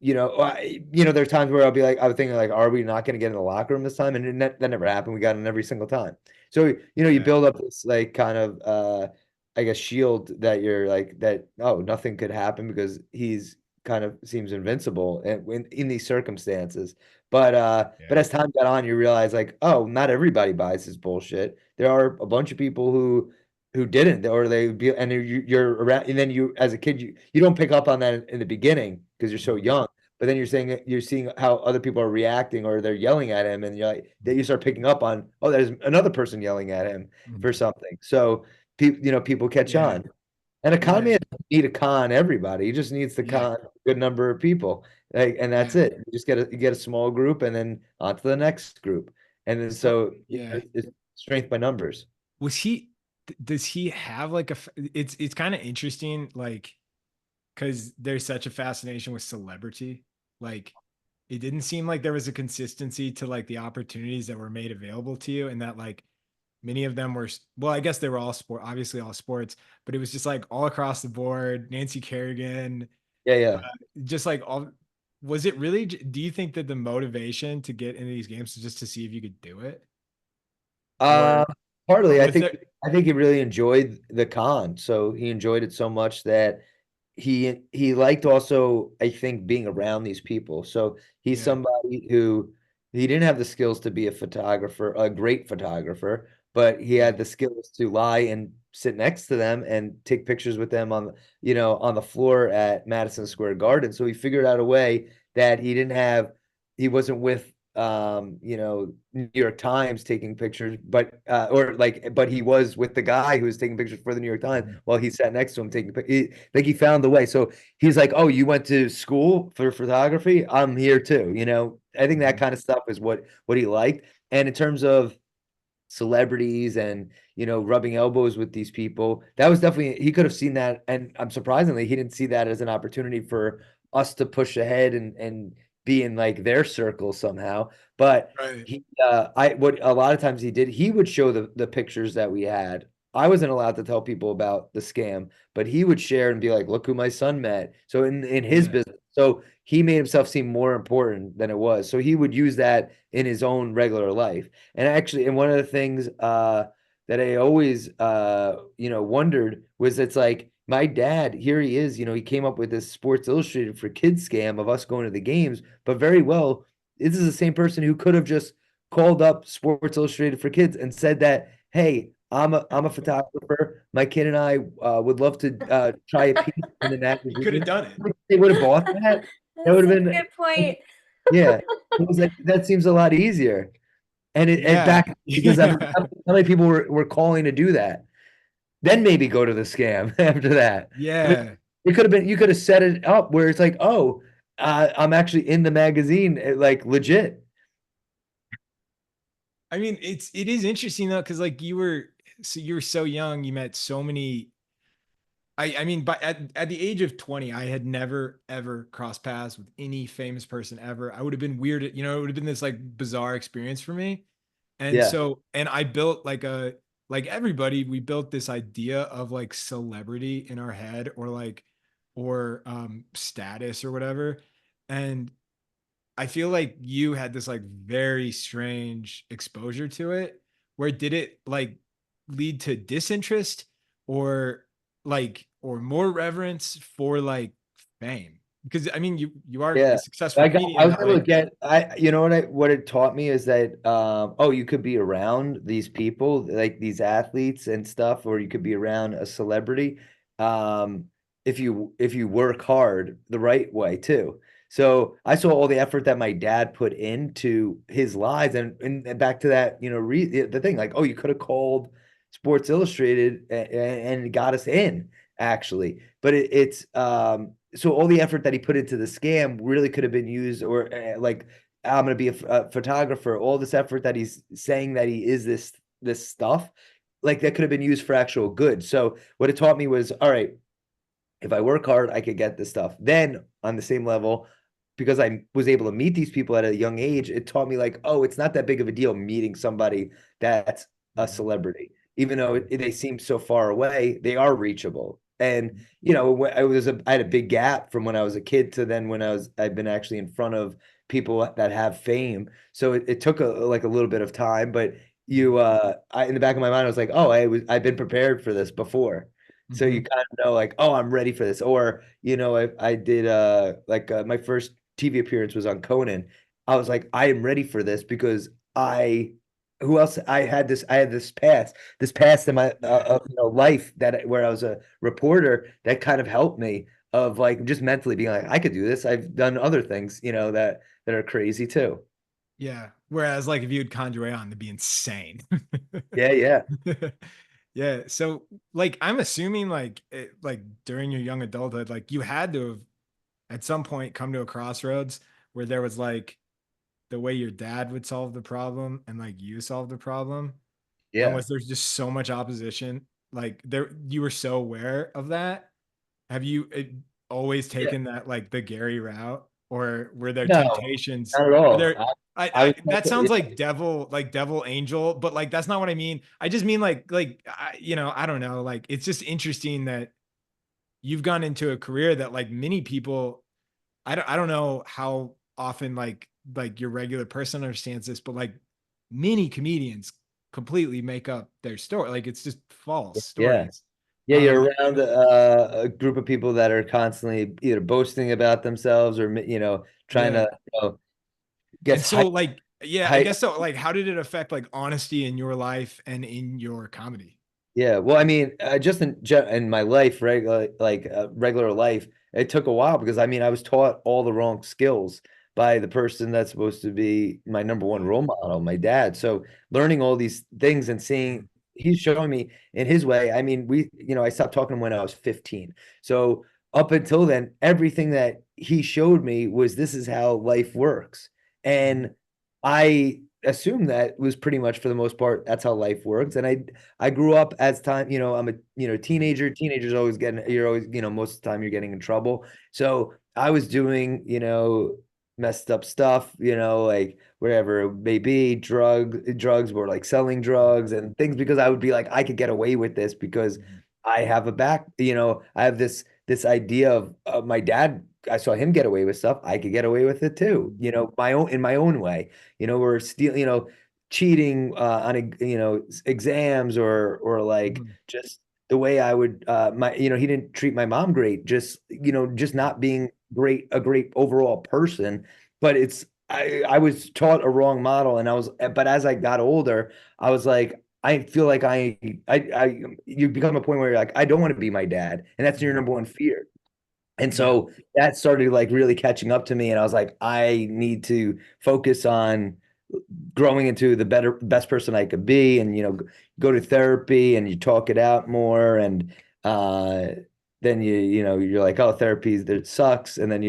there are times where I was thinking like, are we not going to get in the locker room this time? And that never happened. We got in every single time. So, you Yeah. build up this like kind of I guess shield that you're like that, oh, nothing could happen because he's kind of seems invincible in these circumstances. But Yeah. as time got on, you realize like, oh, not everybody buys this bullshit. There are a bunch of people who didn't, or they be, and you're around, and then you as a kid you don't pick up on that in the beginning because you're so Mhm. young. But then you're seeing how other people are reacting or they're yelling at him, and you're like that you start picking up on, oh, there's another person yelling at him for Mhm. something. So people catch Yeah. on. And a con Yeah. man doesn't need to con everybody. He just needs to Yeah. con a good number of people. Like, and that's Yeah. it. You just you get a small group and then on to the next group. And then So, so yeah. it's strength by numbers. Was he, does he have like it's kind of interesting, like, because there's such a fascination with celebrity. Like, it didn't seem like there was a consistency to like the opportunities that were made available to you, and that like many of them were well, I guess they were all sport, obviously all sports, but it was just like all across the board. Nancy Kerrigan, Yeah, yeah. just like all. Was it really? Do you think that the motivation to get into these games was just to see if you could do it, Uh, or Partly, was there? I think he really enjoyed the con. So he enjoyed it so much that he liked also, I think, being around these people. So he's Yeah, somebody who he didn't have the skills to be a photographer, a great photographer, but he yeah, had the skills to lie and sit next to them and take pictures with them on, on the floor at Madison Square Garden. So he figured out a way that he wasn't with New York Times taking pictures, but he was with the guy who was taking pictures for the New York Times mhm, while he sat next to him taking like he found the way. So he's like, "Oh, you went to school for photography? I'm here too." I think that mhm. kind of stuff is what he liked. And in terms of celebrities and rubbing elbows with these people, that was definitely, he could have seen that, and I'm surprisingly he didn't see that as an opportunity for us to push ahead and be in like their circle somehow. But Right. he I what a lot of times he would show the pictures that we had. I wasn't allowed to tell people about the scam, but he would share and be like, look who my son met. So in his Yeah. business, so he made himself seem more important than it was, so he would use that in his own regular life. And one of the things that I always wondered was, it's like my dad, here he is, he came up with this Sports Illustrated for Kids scam of us going to the games, but very well, this is the same person who could have just called up Sports Illustrated for Kids and said that, hey, I'm a photographer. My kid and I would love to try a piece in the You could have magazine. done it. They would have bought that. That That's would have a been, good point. yeah. It was like, that seems a lot easier. And Yeah. back, because Yeah. how many people were calling to do that? Then maybe go to the scam after that. But Yeah. it could have been, you could have set it up where it's like, oh, I'm actually in the magazine, like legit. I mean, it is interesting though, because like you were so young, you met so many. I mean, but at the age of 20, I had never ever crossed paths with any famous person ever. I would have been weird, it would have been this like bizarre experience for me. And Yeah, so, and I built like everybody, we built this idea of like celebrity in our head, or like, or status or whatever. And I feel like you had this like very strange exposure to it. Where did it like lead to disinterest, or or more reverence for like fame? Because I mean, you are a yeah. successful I comedian, was but able to like, get, what it taught me is that oh, you could be around these people, like these athletes and stuff, or you could be around a celebrity, um if you work hard the right way too. So I saw all the effort that my dad put into his lives, and back to that, the thing, like, oh, you could have called Sports Illustrated and got us in, actually. But it's so all the effort that he put into the scam really could have been used, or like, I'm going to be a photographer. All this effort that he's saying that he is this stuff, like, that could have been used for actual good. So what it taught me was, all right, if I work hard, I could get this stuff. Then on the same level, because I was able to meet these people at a young age, it taught me like, oh, it's not that big of a deal meeting somebody that's a Mhm, celebrity. Even though they seem so far away, they are reachable. And mhm, I had a big gap from when I was a kid to then when I've been actually in front of people that have fame. So it took a little bit of time, but mhm, in the back of my mind, I was like, oh, I've been prepared for this before. So you mhm. kind of know, like, oh, I'm ready for this. Or, I did my first TV appearance was on Conan. I was like, I am ready for this because who else? I had this past in my Yeah. life where I was a reporter that kind of helped me, of like just mentally being like, I could do this. I've done other things, that are crazy too. Yeah. Whereas like if you would conjure on, it'd be insane. Yeah, yeah, Yeah. So like I'm assuming like during your young adulthood, like you had to have at some point come to a crossroads where there was like the way your dad would solve the problem and like you solve the problem. And yeah. was there's just so much opposition? Like there you were so aware of that? Have you always Yeah. taken that like the Gary route? or were there No, temptations? not at Were all. there? I was That sounds like devil angel, but like that's not what I mean. I just mean I don't know. Like it's just interesting that you've gone into a career that like many people. I don't know how often like your regular person understands this, but like many comedians completely make up their story. Like it's just false yeah. stories. Yeah, Um, you're around a group of people that are constantly either boasting about themselves or trying yeah. to And guess so hype, like, yeah, I hype. guess so. Like, how did it affect like honesty in your life and in your comedy? Yeah, well, I mean, just in my life, regular life, it took a while because I mean, I was taught all the wrong skills by the person that's supposed to be my number one role model, my dad. So learning all these things and seeing he's showing me in his way. I mean, I stopped talking to him when I was 15. So up until then, everything that he showed me was this is how life works. And I assumed that was pretty much for the most part, that's how life works. And I grew up as time, I'm a, teenager. Teenagers always you're always, most of the time you're getting in trouble. So I was doing, messed up stuff, like wherever it may be, drugs were like selling drugs and things because I would be like, I could get away with this because I have a back, I have this idea of my dad. I saw him get away with stuff. I could get away with it too, in my own way. We're still, cheating on exams or like Mhm. just the way I would he didn't treat my mom great, just not being a great overall person. But I was taught a wrong model and but as I got older, I was like, I feel like you become a point where you're like, I don't want to be my dad. And that's your number one fear. And Yeah. so that started like really catching up to me. And I was like, I need to focus on growing into the best person I could be and, go to therapy and you talk it out more. And, then you're like, oh, therapy that sucks. And then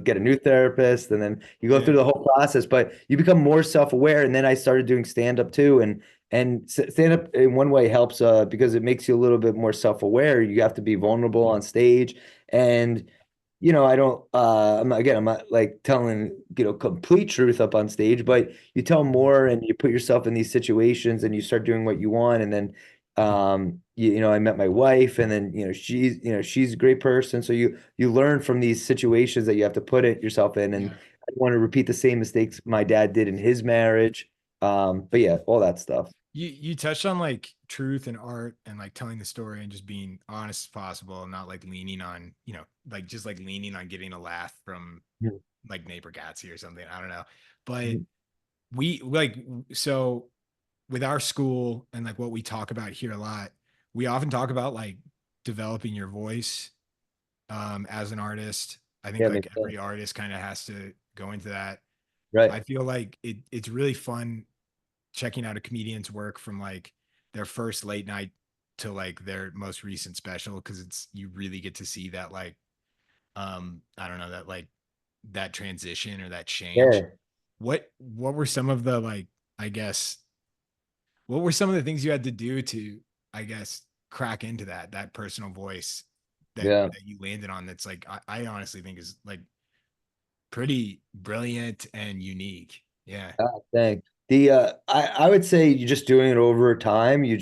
get a new therapist and then you go Yeah. through the whole process, but you become more self-aware. And then I started doing stand up too. And stand up in one way helps, because it makes you a little bit more self-aware. You have to be vulnerable on stage and I don't I'm not like telling, complete truth up on stage, but you tell more and you put yourself in these situations and you start doing what you want. And then I met my wife and then she's a great person. So you learn from these situations that you have to put it yourself in. And Yeah. I don't want to repeat the same mistakes my dad did in his marriage. But yeah, all that stuff. You touched on like truth and art and like telling the story and just being honest as possible and not like leaning on, like just like leaning on getting a laugh from Mhm. like neighbor Gatsby or something. I don't know. But Mhm. we like so with our school and like what we talk about here a lot, we often talk about like developing your voice as an artist. I think Yeah, like makes sense. every artist kind of has to go into that. Right. I feel like it's really fun checking out a comedian's work from like their first late night to like their most recent special because it's you really get to see that like I don't know that like that transition or that change. Yeah. What were some of the like I guess what were some of the things you had to do to I guess crack into that personal voice Yeah. that you landed on that's like I honestly think is like pretty brilliant and unique. Yeah. Thanks. I would say you're just doing it over time. You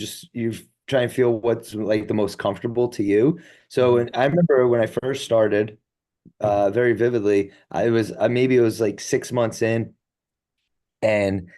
try and feel what's like the most comfortable to you. So, Mhm. and I remember when I first started, very vividly, maybe it was like 6 months in, and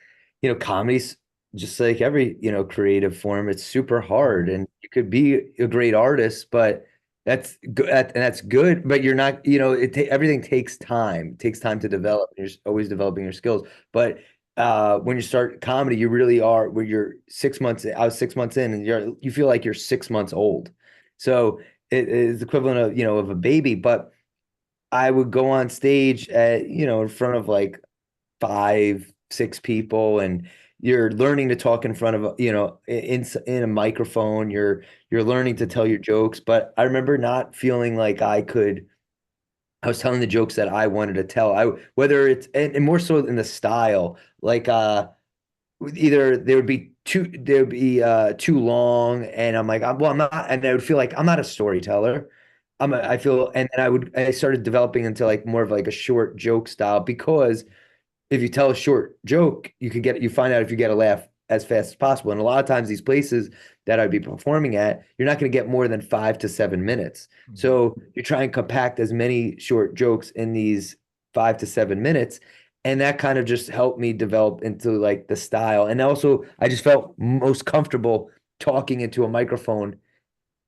comedy's just like every creative form. It's super hard, Mhm. and you could be a great artist, but that's good, and that's good. But you're not. Everything takes time. It takes time to develop. You're always developing your skills. But when you start comedy, you really are. Where you're 6 months. I was 6 months in, and you feel like you're 6 months old. So it is equivalent of of a baby. But I would go on stage in front of like 5, 6 people and you're learning to talk in front of in a microphone. You're learning to tell your jokes, but I remember not feeling like I was telling the jokes that I wanted to tell. I whether it's and more so in the style, like either they would be too long and I'm like, well, I'm not, and I would feel like I'm not a storyteller. I feel, and then I started developing into like more of like a short joke style because if you tell a short joke, you find out if you get a laugh as fast as possible. And a lot of times these places that I'd be performing at, you're not going to get more than 5 to 7 minutes. Mhm. So you try and compact as many short jokes in these 5 to 7 minutes. And that kind of just helped me develop into like the style. And also I just felt most comfortable talking into a microphone,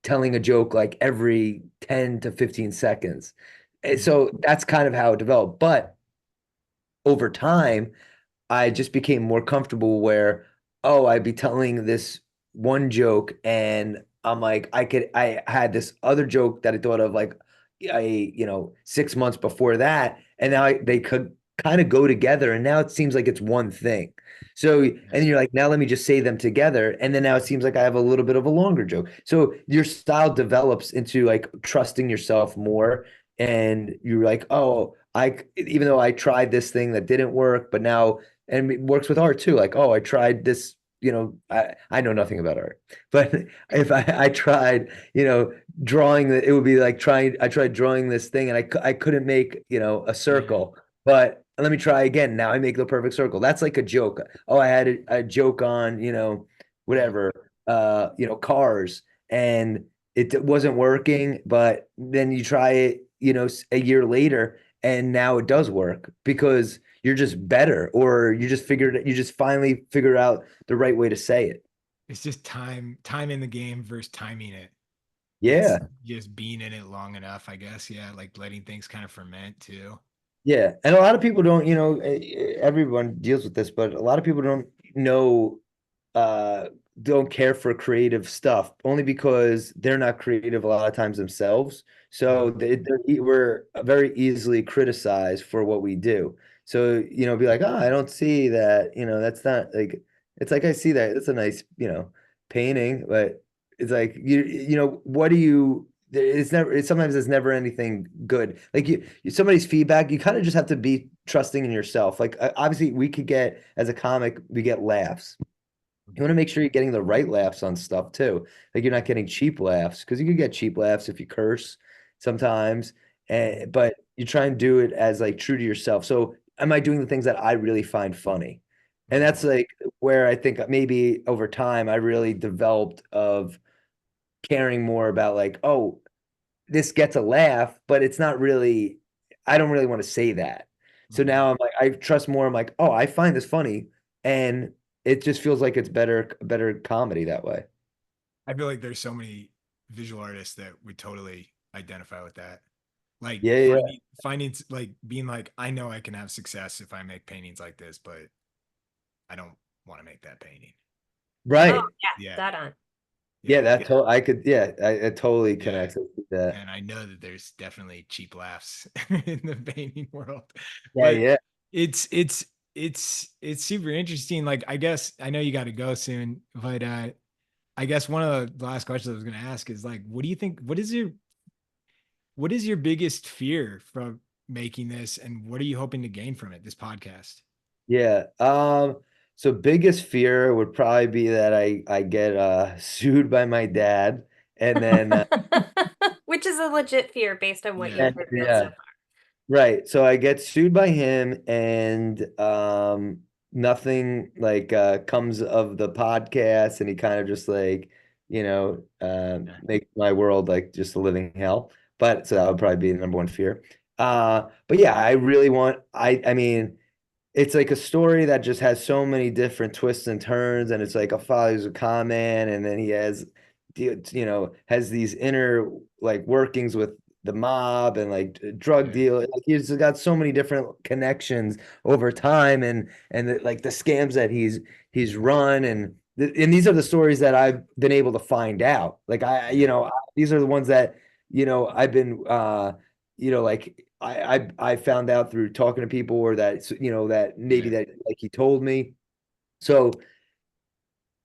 telling a joke like every 10 to 15 seconds. And so that's kind of how it developed. But over time, I just became more comfortable where, oh, I'd be telling this one joke and I'm like, I had this other joke that I thought of like 6 months before that. And now they could kind of go together. And now it seems like it's one thing. So, and you're like, now let me just say them together. And then now it seems like I have a little bit of a longer joke. So your style develops into like trusting yourself more. And you're like, oh, even though I tried this thing that didn't work, but now and it works with art too. Like, oh, I tried this, I know nothing about art, but if I tried, drawing that, it would be like I tried drawing this thing and I couldn't make, a circle, but let me try again. Now I make the perfect circle. That's like a joke. Oh, I had a joke on, whatever, cars and it wasn't working, but then you try it, a year later and now it does work because you're just better or you just finally figured out the right way to say it. It's just time in the game versus timing it. It's Yeah. just being in it long enough, I guess. Yeah, like letting things kind of ferment too. Yeah. And a lot of people don't, everyone deals with this, but a lot of people know uh don't care for creative stuff only because they're not creative a lot of times themselves. So we're very easily criticized for what we do. So, be like, oh, I don't see that, that's not like, it's like, I see that. It's a nice, painting, but it's like, what do you, sometimes it's never anything good. Like somebody's feedback, you kind of just have to be trusting in yourself. Like obviously we could get, as a comic, we get laughs. You want to make sure you're getting the right laughs on stuff too. Like you're not getting cheap laughs because you can get cheap laughs if you curse sometimes. But you try and do it as like true to yourself. So am I doing the things that I really find funny? And that's like where I think maybe over time I really developed of caring more about like, oh, this gets a laugh, but it's not really, I don't really want to say that. So now I'm like, I trust more. I'm like, oh, I find this funny. And it just feels like it's better comedy that way. I feel like there's so many visual artists that would totally identify with that. Like Yeah, yeah, finding like being like, I know I can have success if I make paintings like this, but I don't want to make that painting. right. Oh, yeah, Yeah. that on. Yeah, I could, yeah, I totally Yeah. connect with that. And I know that there's definitely cheap laughs in the painting world. Yeah, But yeah. it's super interesting. Like I guess I know you got to go soon, but I guess one of the last questions I was going to ask is like, what do you think? What is your biggest fear from making this, and what are you hoping to gain from it? This podcast. Yeah. So biggest fear would probably be that I get sued by my dad. And then Which is a legit fear based on what Yeah. you've revealed so yeah. Right. So I get sued by him and nothing like comes of the podcast and he kind of just like, make my world like just a living hell. But so that would probably be the number one fear. But yeah, I really want I mean it's like a story that just has so many different twists and turns and it's like a father who's a con man and then he has these inner like workings with the mob and like drug deal like he's got so many different connections over time and like the scams that he's run and these are the stories that I've been able to find out like these are the ones that I've been like I found out through talking to people or that that maybe Yeah. that like he told me. So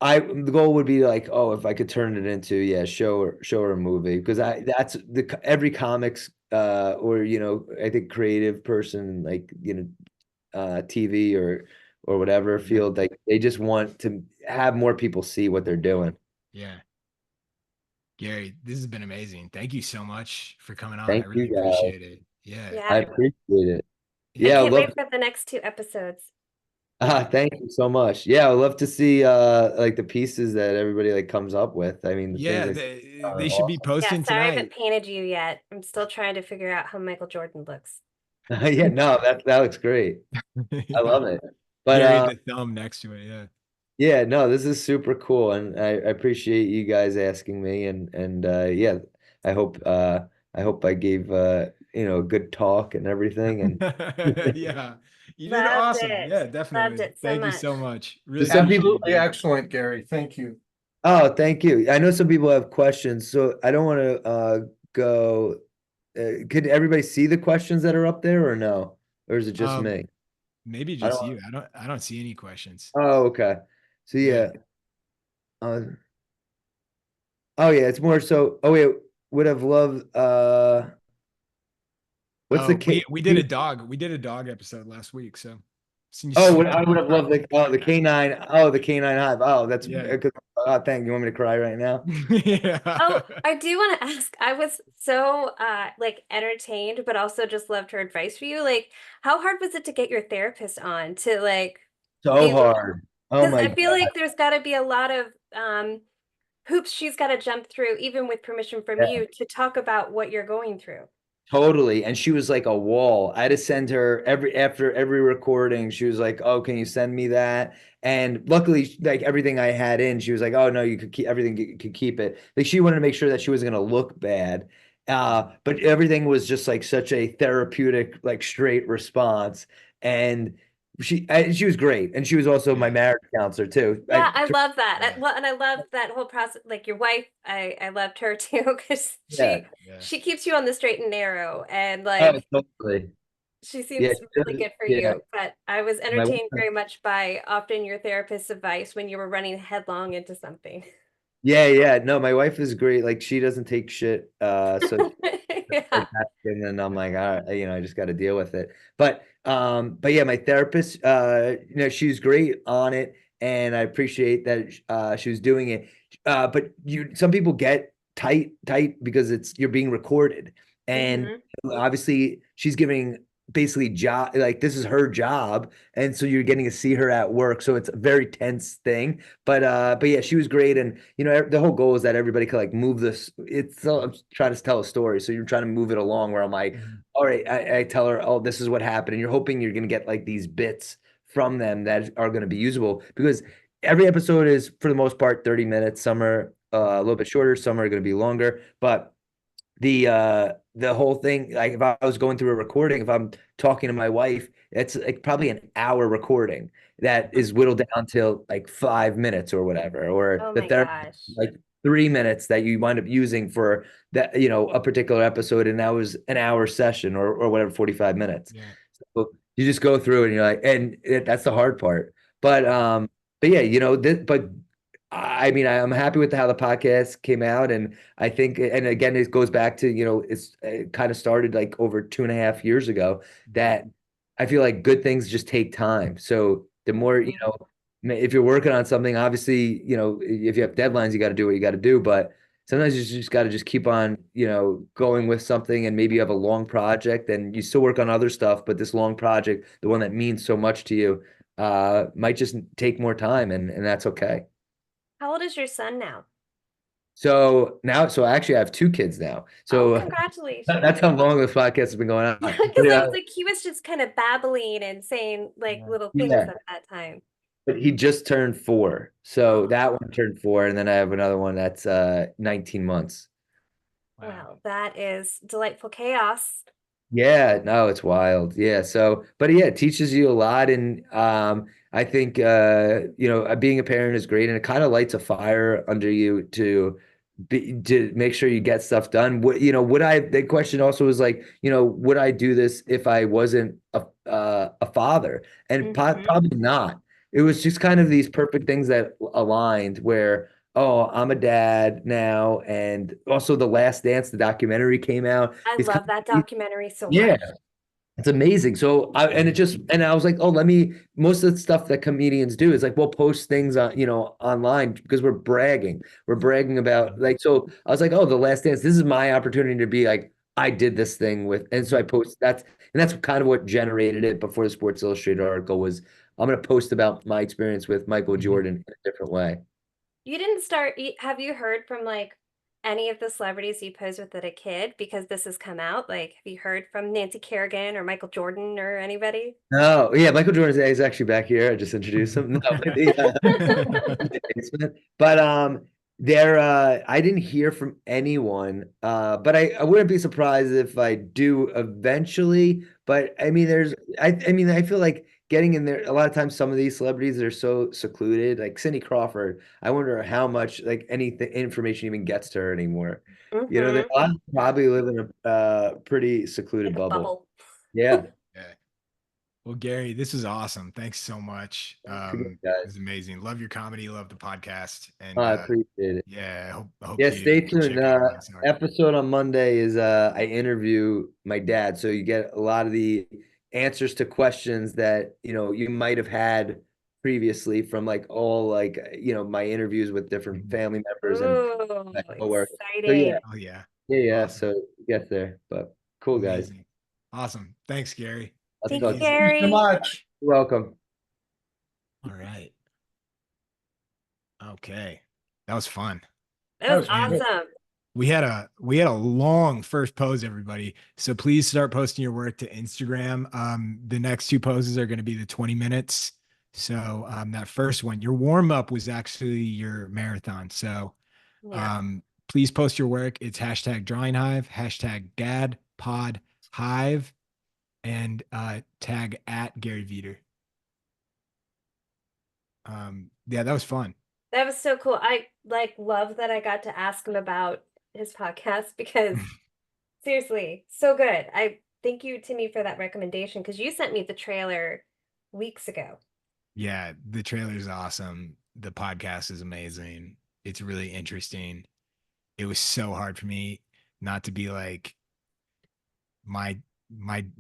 the goal would be like, oh, if I could turn it into show or a movie because that's every comics or I think creative person like TV or whatever field like they just want to have more people see what they're doing. Yeah. Gary, this has been amazing. Thank you so much for coming on. I Thank really you guys. appreciate it. Yeah. I Yeah. appreciate it. I Yeah, I'd can't love wait for the next 2 episodes. thank you so much. Yeah, I'd love to see like the pieces that everybody like comes up with. I mean, the things Yeah, like they are should be awesome. Yeah, posting sorry I haven't tonight. painted you yet. I'm still trying to figure out how Michael Jordan looks. Yeah, no, that looks great. I Yeah. love it. But Gary the thumb next to it. Yeah. yeah, no, this is super cool, and I appreciate you guys asking me, and yeah, I hope I hope I gave a good talk and everything, and Yeah. You did Loved awesome. it. Yeah, Loved definitely. it so Thank you much. so much. to Really some appreciate people. you Absolutely doing it. excellent, Gary. Thank you. Oh, thank you. I know some people have questions, so I don't want to go. Could everybody see the questions that are up there, or no, or is it just Um, me? maybe I just don't. you. I don't see any questions. Oh, okay. So Yeah. yeah. Uh, oh yeah, it's more so. Oh wait, would have loved. What's the Oh, K? we did a dog episode last week, so Oh, you I would have loved the canine. Oh, the canine hive. Oh, that's yeah. good. Thank you. Want me to cry right now? Oh, Yeah. I do want to ask. I was so like entertained, but also just loved her advice for you. Like, how hard was it to get your therapist on to like So be hard. Oh because my I feel God. like there's got to be a lot of hoops she's got to jump through, even with permission from Yeah. you, to talk about what you're going through. Totally. And she was like a wall. I had to send her after every recording. She was like, "Oh, can you send me that?" And luckily, like everything I had in, she was like, "Oh no, you could keep everything. You could keep it." Like she wanted to make sure that she wasn't going to look bad. But everything was just like such a therapeutic, like straight response. And she was great. And she was also my Yeah. marriage counselor too. Yeah, I love that. Yeah. Well, and I love that whole process. Like your wife, I loved her too because Yeah. Yeah. she keeps you on the straight and narrow, and Oh, like totally. she Yeah. seems really good for Yeah. you. But I was My entertained very much by often your therapist's advice when you were running headlong into something. Yeah, yeah. No, my wife is great. Like she doesn't take shit. So Yeah. like that, and then I'm like, all right, I just got to deal with it. But yeah, my therapist, she was great on it, and I appreciate that she was doing it. But some people get tight because you're being recorded, and Hmm. obviously she's giving basically job like this is her job, and so you're getting to see her at work, so it's a very tense thing. But yeah, she was great, and the whole goal is that everybody can like move this. It's so I'm trying to tell a story, so you're trying to move it along. Where I'm like, Mhm. all right, I tell her, oh, this is what happened, and you're hoping you're gonna get like these bits from them that are gonna be usable because every episode is for the most part 30 minutes. Some are a little bit shorter, some are gonna be longer, but the whole thing, like if I was going through a recording, if I'm talking to my wife, it's like probably an hour recording that is whittled down to like 5 minutes or whatever, or Oh the my therapy gosh. like 3 minutes that you wind up using for that, a particular episode, and that was an hour session or whatever, 45 minutes. Yeah. So you just go through and you're like, that's the hard part. But yeah, but I mean, I'm happy with how the podcast came out, and I think, and again, it goes back to, it kind of started like over 2.5 years ago that I feel like good things just take time. So the more, Mhm. if you're working on something, obviously, if you have deadlines, you got to do what you got to do, but sometimes you just got to just keep on, going with something, and maybe you have a long project and you still work on other stuff, but this long project, the one that means so much to you, might just take more time, and that's okay. How old is your son now? So actually, I have two kids now. Oh, So congratulations. that's how long this podcast has been going on. Yeah, But because I was like, he was just kind of babbling and saying like Yeah. little things yeah, at that time. but he just turned 4. So Oh, that one turned 4, and then I have another one that's 19 months. Wow. well, that is delightful chaos. Yeah, no, it's wild. Yeah. But yeah, it teaches you a lot. And I think, being a parent is great, and it kind of lights a fire under you to make sure you get stuff done. The question also was like, would I do this if I wasn't a father? And Hmm. probably not. It was just kind of these perfect things that aligned where, oh, I'm a dad now. And also The Last Dance, the documentary came out. I It's kind love that of documentary so yeah. much. It's amazing. So and I was like, oh, most of the stuff that comedians do is like, we'll post things on, online because we're bragging. We're bragging about like, so I was like, oh, The Last Dance, this is my opportunity to be like, I did this thing with, and so I post that's kind of what generated it before the Sports Illustrated article was, I'm going to post about my experience with Michael Jordan in a different way. You didn't start, have you heard from like any of the celebrities you posed with as a kid? Because this has come out. Like, have you heard from Nancy Kerrigan or Michael Jordan or anybody? Oh, yeah, Michael Jordan is actually back here. I just introduced him. No, but there I didn't hear from anyone. But I wouldn't be surprised if I do eventually. But I mean, I feel like getting in there a lot of times some of these celebrities are so secluded, like Cindy Crawford. I wonder how much like anything information even gets to her anymore. They Mhm. probably live in a pretty secluded Like a bubble. bubble. Yeah. Yeah. Well, Gary, this is awesome. Thanks so much. Good, It guys. was amazing. Love your comedy, love the podcast. And I appreciate it. yeah, I hope Yeah, you stay can check tuned. out Ron's art. Episode on Monday is I interview my dad, so you get a lot of the answers to questions that you might have had previously from like all like my interviews with different family members and Ooh, my coworkers. So exciting. Oh yeah. yeah. Awesome. So get there, but cool guys. Amazing. Awesome. Thanks, Gary. Let's Thank go. you, Amazing. Thank you so Gary. much. You're welcome. All right. Okay. That was fun. That was That was good. awesome. We had a long first pose, everybody. So please start posting your work to Instagram. The next two poses are going to be the 20 minutes. So that first one, your warm up was actually your marathon. So Yeah. please post your work. It's hashtag Drawing Hive, hashtag Dad Pod Hive, and tag at Gary Vider. Yeah, that was fun. That was so cool. I like love that I got to ask him about his podcast because seriously, so good. I thank you, Timmy, for that recommendation because you sent me the trailer weeks ago. Yeah, the trailer's awesome. The podcast is amazing. It's really interesting. It was so hard for me not to be like my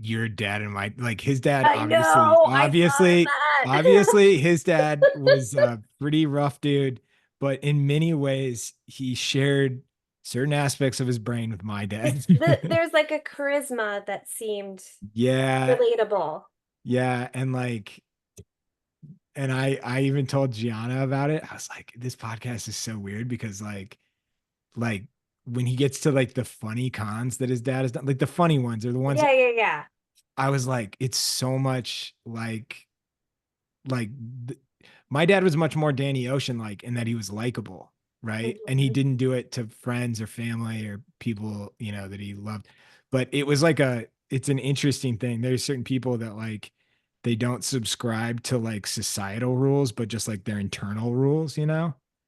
your dad and my like his dad I know. I saw that. obviously his dad was a pretty rough dude, but in many ways he shared certain aspects of his brain with my dad. There's like a charisma that seemed Yeah, relatable. yeah, and like and I even told Gianna about it. I was like, this podcast is so weird because like when he gets to like the funny cons that his dad has done, like the funny ones are the ones Yeah. I was like, it's so much like my dad was much more Danny Ocean like in that he was likable, right? And he Mhm. didn't do it to friends or family or people, that he loved. But it was like it's an interesting thing. There's certain people that like they don't subscribe to like societal rules, but just like their internal rules,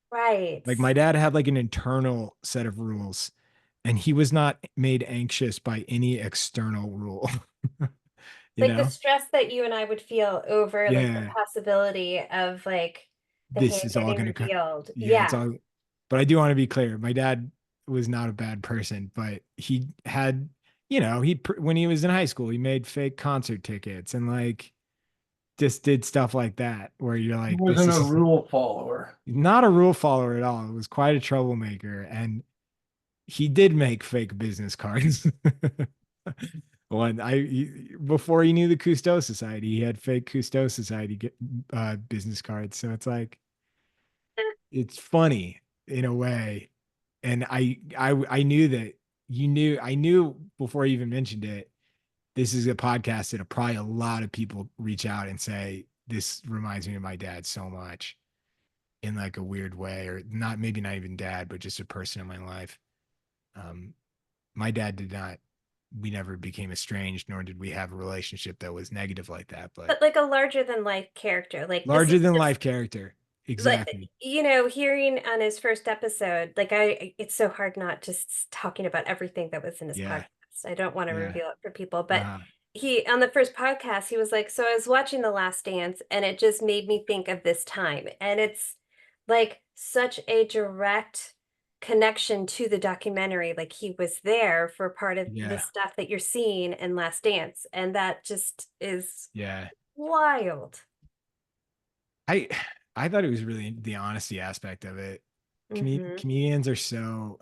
Right. Like my dad had like an internal set of rules and he was not made anxious by any external rule. Like the stress that you and I would feel over like the Yeah. possibility of like the This hand is all getting going to come. revealed. Yeah, it's Yeah. all. But I do want to be clear. My dad was not a bad person, but he had, when he was in high school, he made fake concert tickets and like just did stuff like that where you're He like, this wasn't a is rule follower. not a rule follower at all. It was quite a troublemaker. And he did make fake business cards. Before he knew the Cousteau Society, he had fake Cousteau Society business cards. So it's like, it's funny in a way. And I knew that I knew before I even mentioned it, this is a podcast that probably a lot of people reach out and say, this reminds me of my dad so much in like a weird way, or not, maybe not even dad, but just a person in my life. My dad did not, we never became estranged, nor did we have a relationship that was negative like that, But but like a larger than life character. Like this larger is than just life character. like Exactly. hearing on his first episode, like it's so hard not just talking about everything that was in his Yeah. podcast. I don't want to Yeah. reveal it for people, but Uh, he on the first podcast, he was like, so I was watching The Last Dance and it just made me think of this time. And it's like such a direct connection to the documentary. Like he was there for part of the Yeah. stuff that you're seeing in Last Dance. And that just is Yeah. wild. I I thought it was really the honesty aspect of it. Mhm. Comedians are so,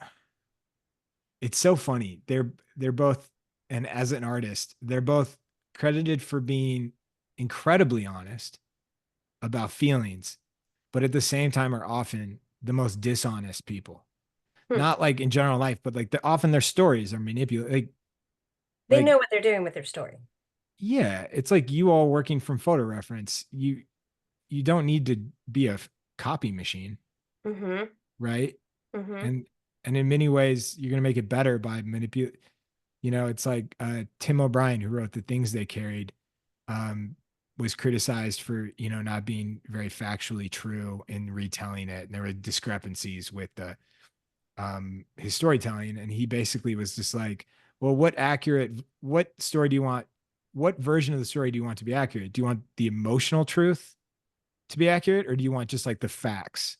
it's so funny. They're both, and as an artist, they're both credited for being incredibly honest about feelings, but at the same time are often the most dishonest people. Hmm. Not like in general life, but like often their stories are manipulated. They Like know what they're doing with their story. yeah, it's like you all working from photo reference. You don't need to be a copy machine, Mm-hmm. right? Mm-hmm. And in many ways, you're gonna make it better by manipulate. You know, it's like Tim O'Brien, who wrote The Things They Carried, um, was criticized for, you know, not being very factually true in retelling it. And there were discrepancies with the his storytelling. And he basically was just like, well, what story do you want? What version of the story do you want to be accurate? Do you want the emotional truth to be accurate, or do you want just like the facts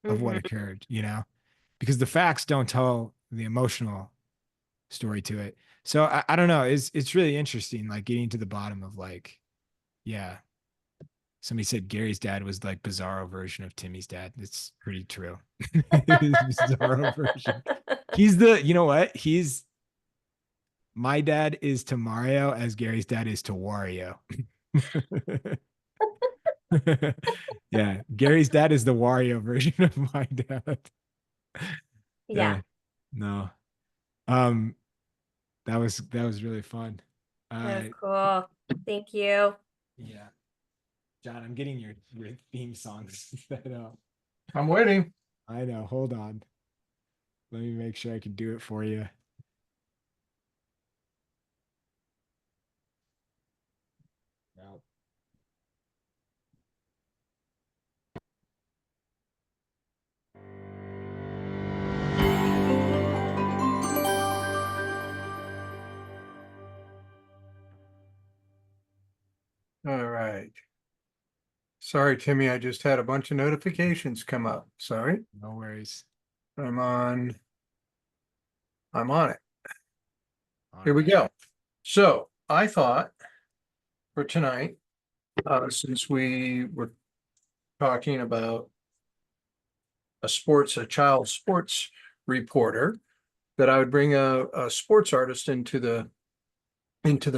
of what Mm-hmm. occurred, you know? Because the facts don't tell the emotional story to it. So I don't know. It's really interesting, like getting to the bottom of like, yeah. Somebody said Gary's dad was like bizarro version of Timmy's dad. It's pretty true. His bizarro version. He's the, you know what? He's my dad is to Mario as Gary's dad is to Wario. Yeah, Gary's dad is the Wario version of my dad. Yeah, Yeah, no. Um, that was really fun. that was cool. Thank you. Yeah. John, I'm getting your theme songs set up. I'm waiting. I know. Hold on. Let me make sure I can do it for you. No. All right. Sorry, Timmy, I just had a bunch of notifications come up. Sorry. No worries. I'm on. I'm on it. All Here we right. go. So I thought for tonight, since we were talking about a child sports reporter, that I would bring a sports artist into the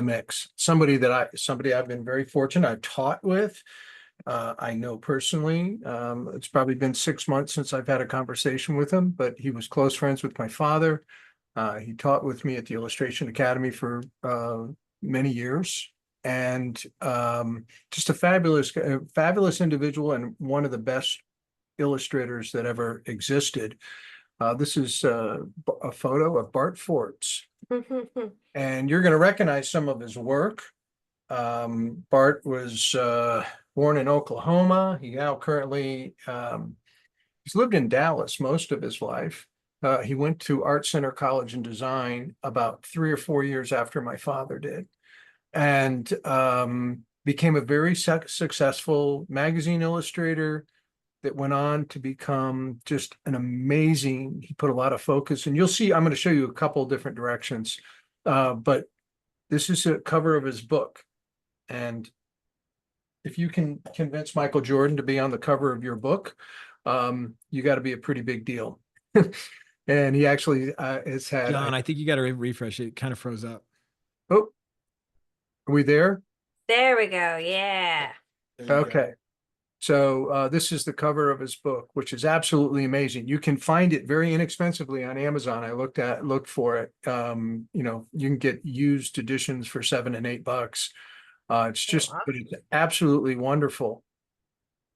mix. Somebody I've been very fortunate. I've taught with. I know personally. It's probably been 6 months since I've had a conversation with him, but he was close friends with my father. He taught with me at the Illustration Academy for many years, and just a fabulous individual and one of the best illustrators that ever existed. This is a photo of Bart Forts, and you're going to recognize some of his work. Bart was born in Oklahoma. He now currently he's lived in Dallas most of his life. He went to Art Center College and Design about 3 or 4 years after my father did, and became a very successful magazine illustrator that went on to become just an amazing. He put a lot of focus, and you'll see. I'm going to show you a couple of different directions, but this is a cover of his book, and if you can convince Michael Jordan to be on the cover of your book, you got to be a pretty big deal. And he actually has had. John, I think you got to refresh it. It kind of froze up. Oh, are we there? There we go. Yeah. There you go. Okay. So this is the cover of his book, which is absolutely amazing. You can find it very inexpensively on Amazon. I looked for it. You can get used editions for $7 and $8. But it's absolutely wonderful.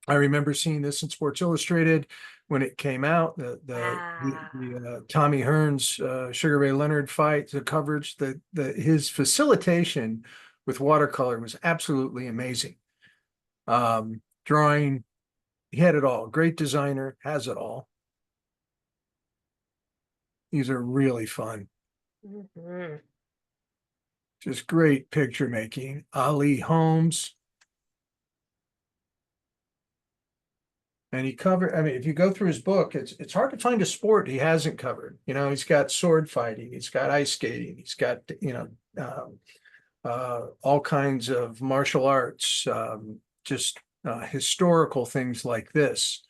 I remember seeing this in Sports Illustrated when it came out. The Tommy Hearns, Sugar Ray Leonard fight, the coverage, his facilitation with watercolor was absolutely amazing. Drawing, he had it all. Great designer, has it all. These are really fun. Mhm. Just great picture making. Ali Holmes. And he covered, I mean, if you go through his book, it's hard to find a sport he hasn't covered. You know, he's got sword fighting, he's got ice skating, he's got, all kinds of martial arts, just historical things like this.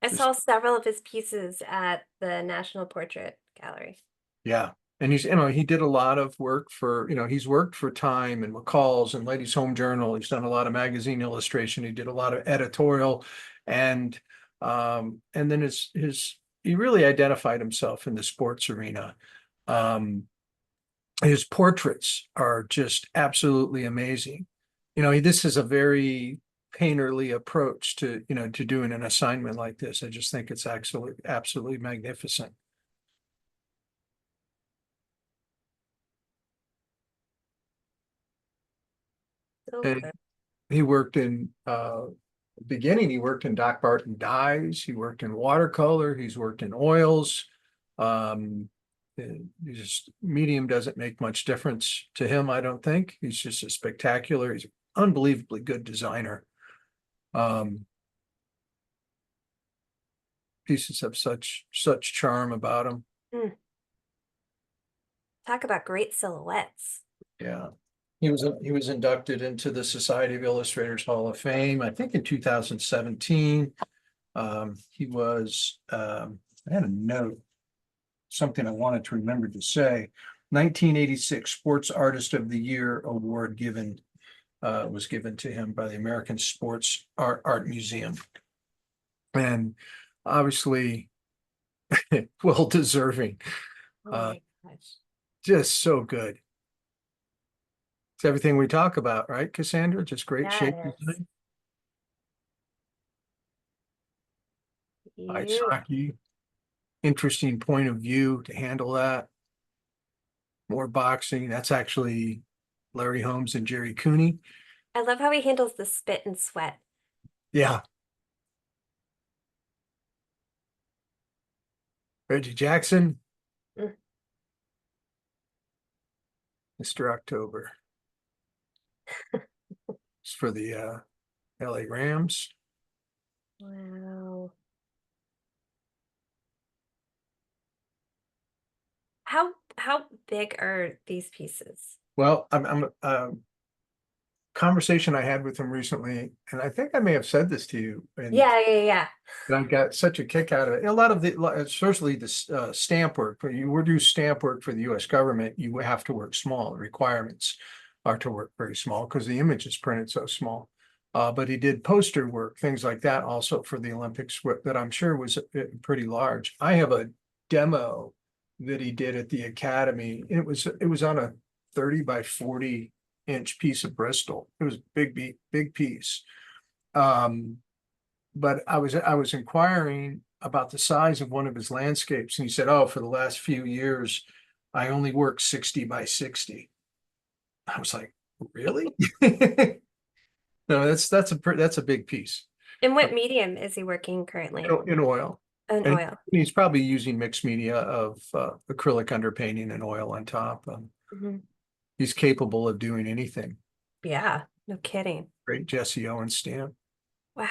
I Just- saw several of his pieces at the National Portrait Gallery. Yeah. And he's, he did a lot of work for, he's worked for Time and McCall's and Ladies Home Journal. He's done a lot of magazine illustration. He did a lot of editorial, and then he really identified himself in the sports arena. His portraits are just absolutely amazing. This is a very painterly approach to doing an assignment like this. I just think it's absolutely magnificent. So And good. he worked in beginning, he worked in Doc Barton dyes, he worked in watercolor, he's worked in oils. Just medium doesn't make much difference to him, I don't think. He's just a spectacular, he's an unbelievably good designer. Pieces have such charm about them. Talk about great silhouettes. Yeah. He was inducted into the Society of Illustrators Hall of Fame, I think in 2017. He was, I had a note, something I wanted to remember to say. 1986 Sports Artist of the Year award was given to him by the American Sports Art Museum. And obviously, well deserving, Oh my gosh. just so good. It's everything we talk about, right, Cassandra? Just great shape Yes. design. Ice You. hockey, interesting point of view to handle that. More boxing. That's actually Larry Holmes and Jerry Cooney. I love how he handles the spit and sweat. Yeah. Reggie Jackson. Mm. Mr. October. It's for the LA Rams. Wow. How big are these pieces? Well, I'm conversation I had with him recently, and I think I may have said this to you, and Yeah. I got such a kick out of it. A lot of especially the stamp work. When you do stamp work for the U.S. government, you have to work small. The requirements are to work very small because the image is printed so small. But he did poster work, things like that, also for the Olympics, that I'm sure was pretty large. I have a demo that he did at the Academy. It was on a 30 by 40 inch piece of Bristol. It was big piece. But I was inquiring about the size of one of his landscapes, and he said, "Oh, for the last few years, I only work 60 by 60." I was like, "Really?" No, that's a big piece In what medium is he working currently? in oil. In And oil. he's probably using mixed media of acrylic underpainting and oil on top. Mhm. He's capable of doing anything. Yeah, no kidding. Great Jesse Owens stamp. Wow.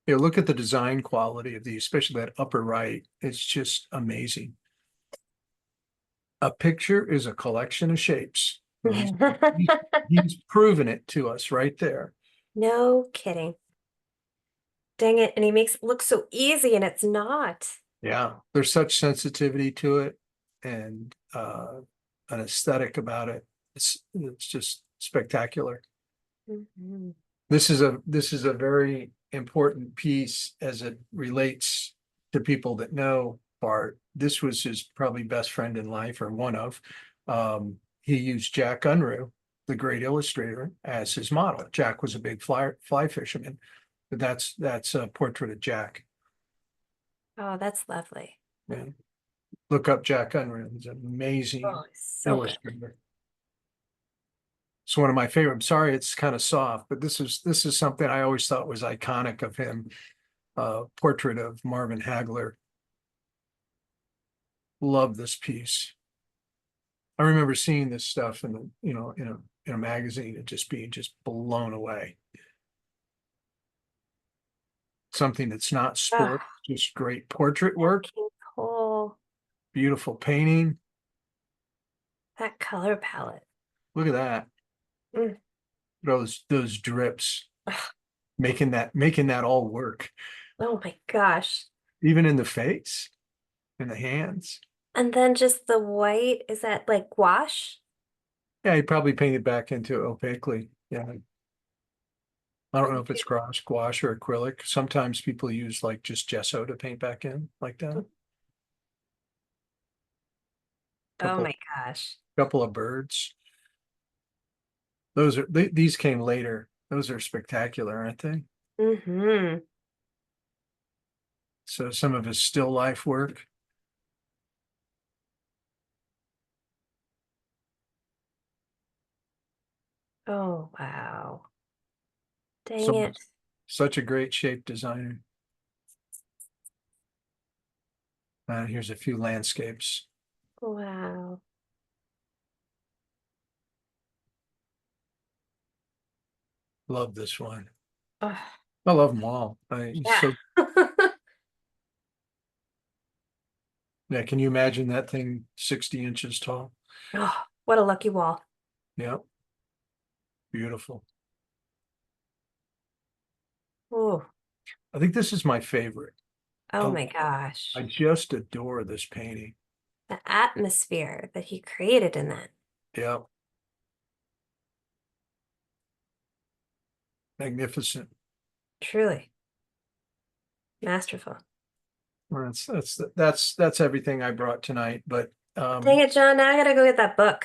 Look at the design quality of these, especially that upper right. It's just amazing. A picture is a collection of shapes. He's proven it to us right there. No kidding. Dang it. And he makes it look so easy, and it's not. Yeah, there's such sensitivity to it, and an aesthetic about it. It's just spectacular. Mhm. This is a very important piece as it relates to people that know Bart. This was his probably best friend in life, or one of. He used Jack Unruh, the great illustrator, as his model. Jack was a big fly fisherman, but that's a portrait of Jack. Oh, that's lovely. Yeah. Look up Jack Unruh. He's an amazing Oh, so good. illustrator. It's one of my favorite. I'm sorry, it's kind of soft, but this is something I always thought was iconic of him. Portrait of Marvin Hagler. Love this piece. I remember seeing this stuff in a magazine and just being blown away. something that's not sport, just great portrait work, King Cole, beautiful painting. that color palette. Look at that. Mm. Those drips, making that all work, Oh my gosh. even in the face, in the hands. And then just the white, is that like gouache? Yeah, he probably painted back into opaquely. Yeah. I don't know if it's gouache or acrylic. Sometimes people use like just gesso to paint back in like that. Oh Couple, my gosh. couple of birds. These came later. Those are spectacular, aren't they? Mm-hmm. So some of his still life work. Oh wow. Dang So it. such a great shape designer. Here's a few landscapes. Wow. Love this one. Oh, I love them all. yeah. Yeah, can you imagine that thing 60 inches tall? Oh, what a lucky wall. Yeah, beautiful. Oh, I think this is my favorite. oh my gosh. I just adore this painting. The atmosphere that he created in that. Yeah. Magnificent. Truly. Masterful. Well, that's everything I brought tonight. But Dang it, John. Now I gotta go get that book.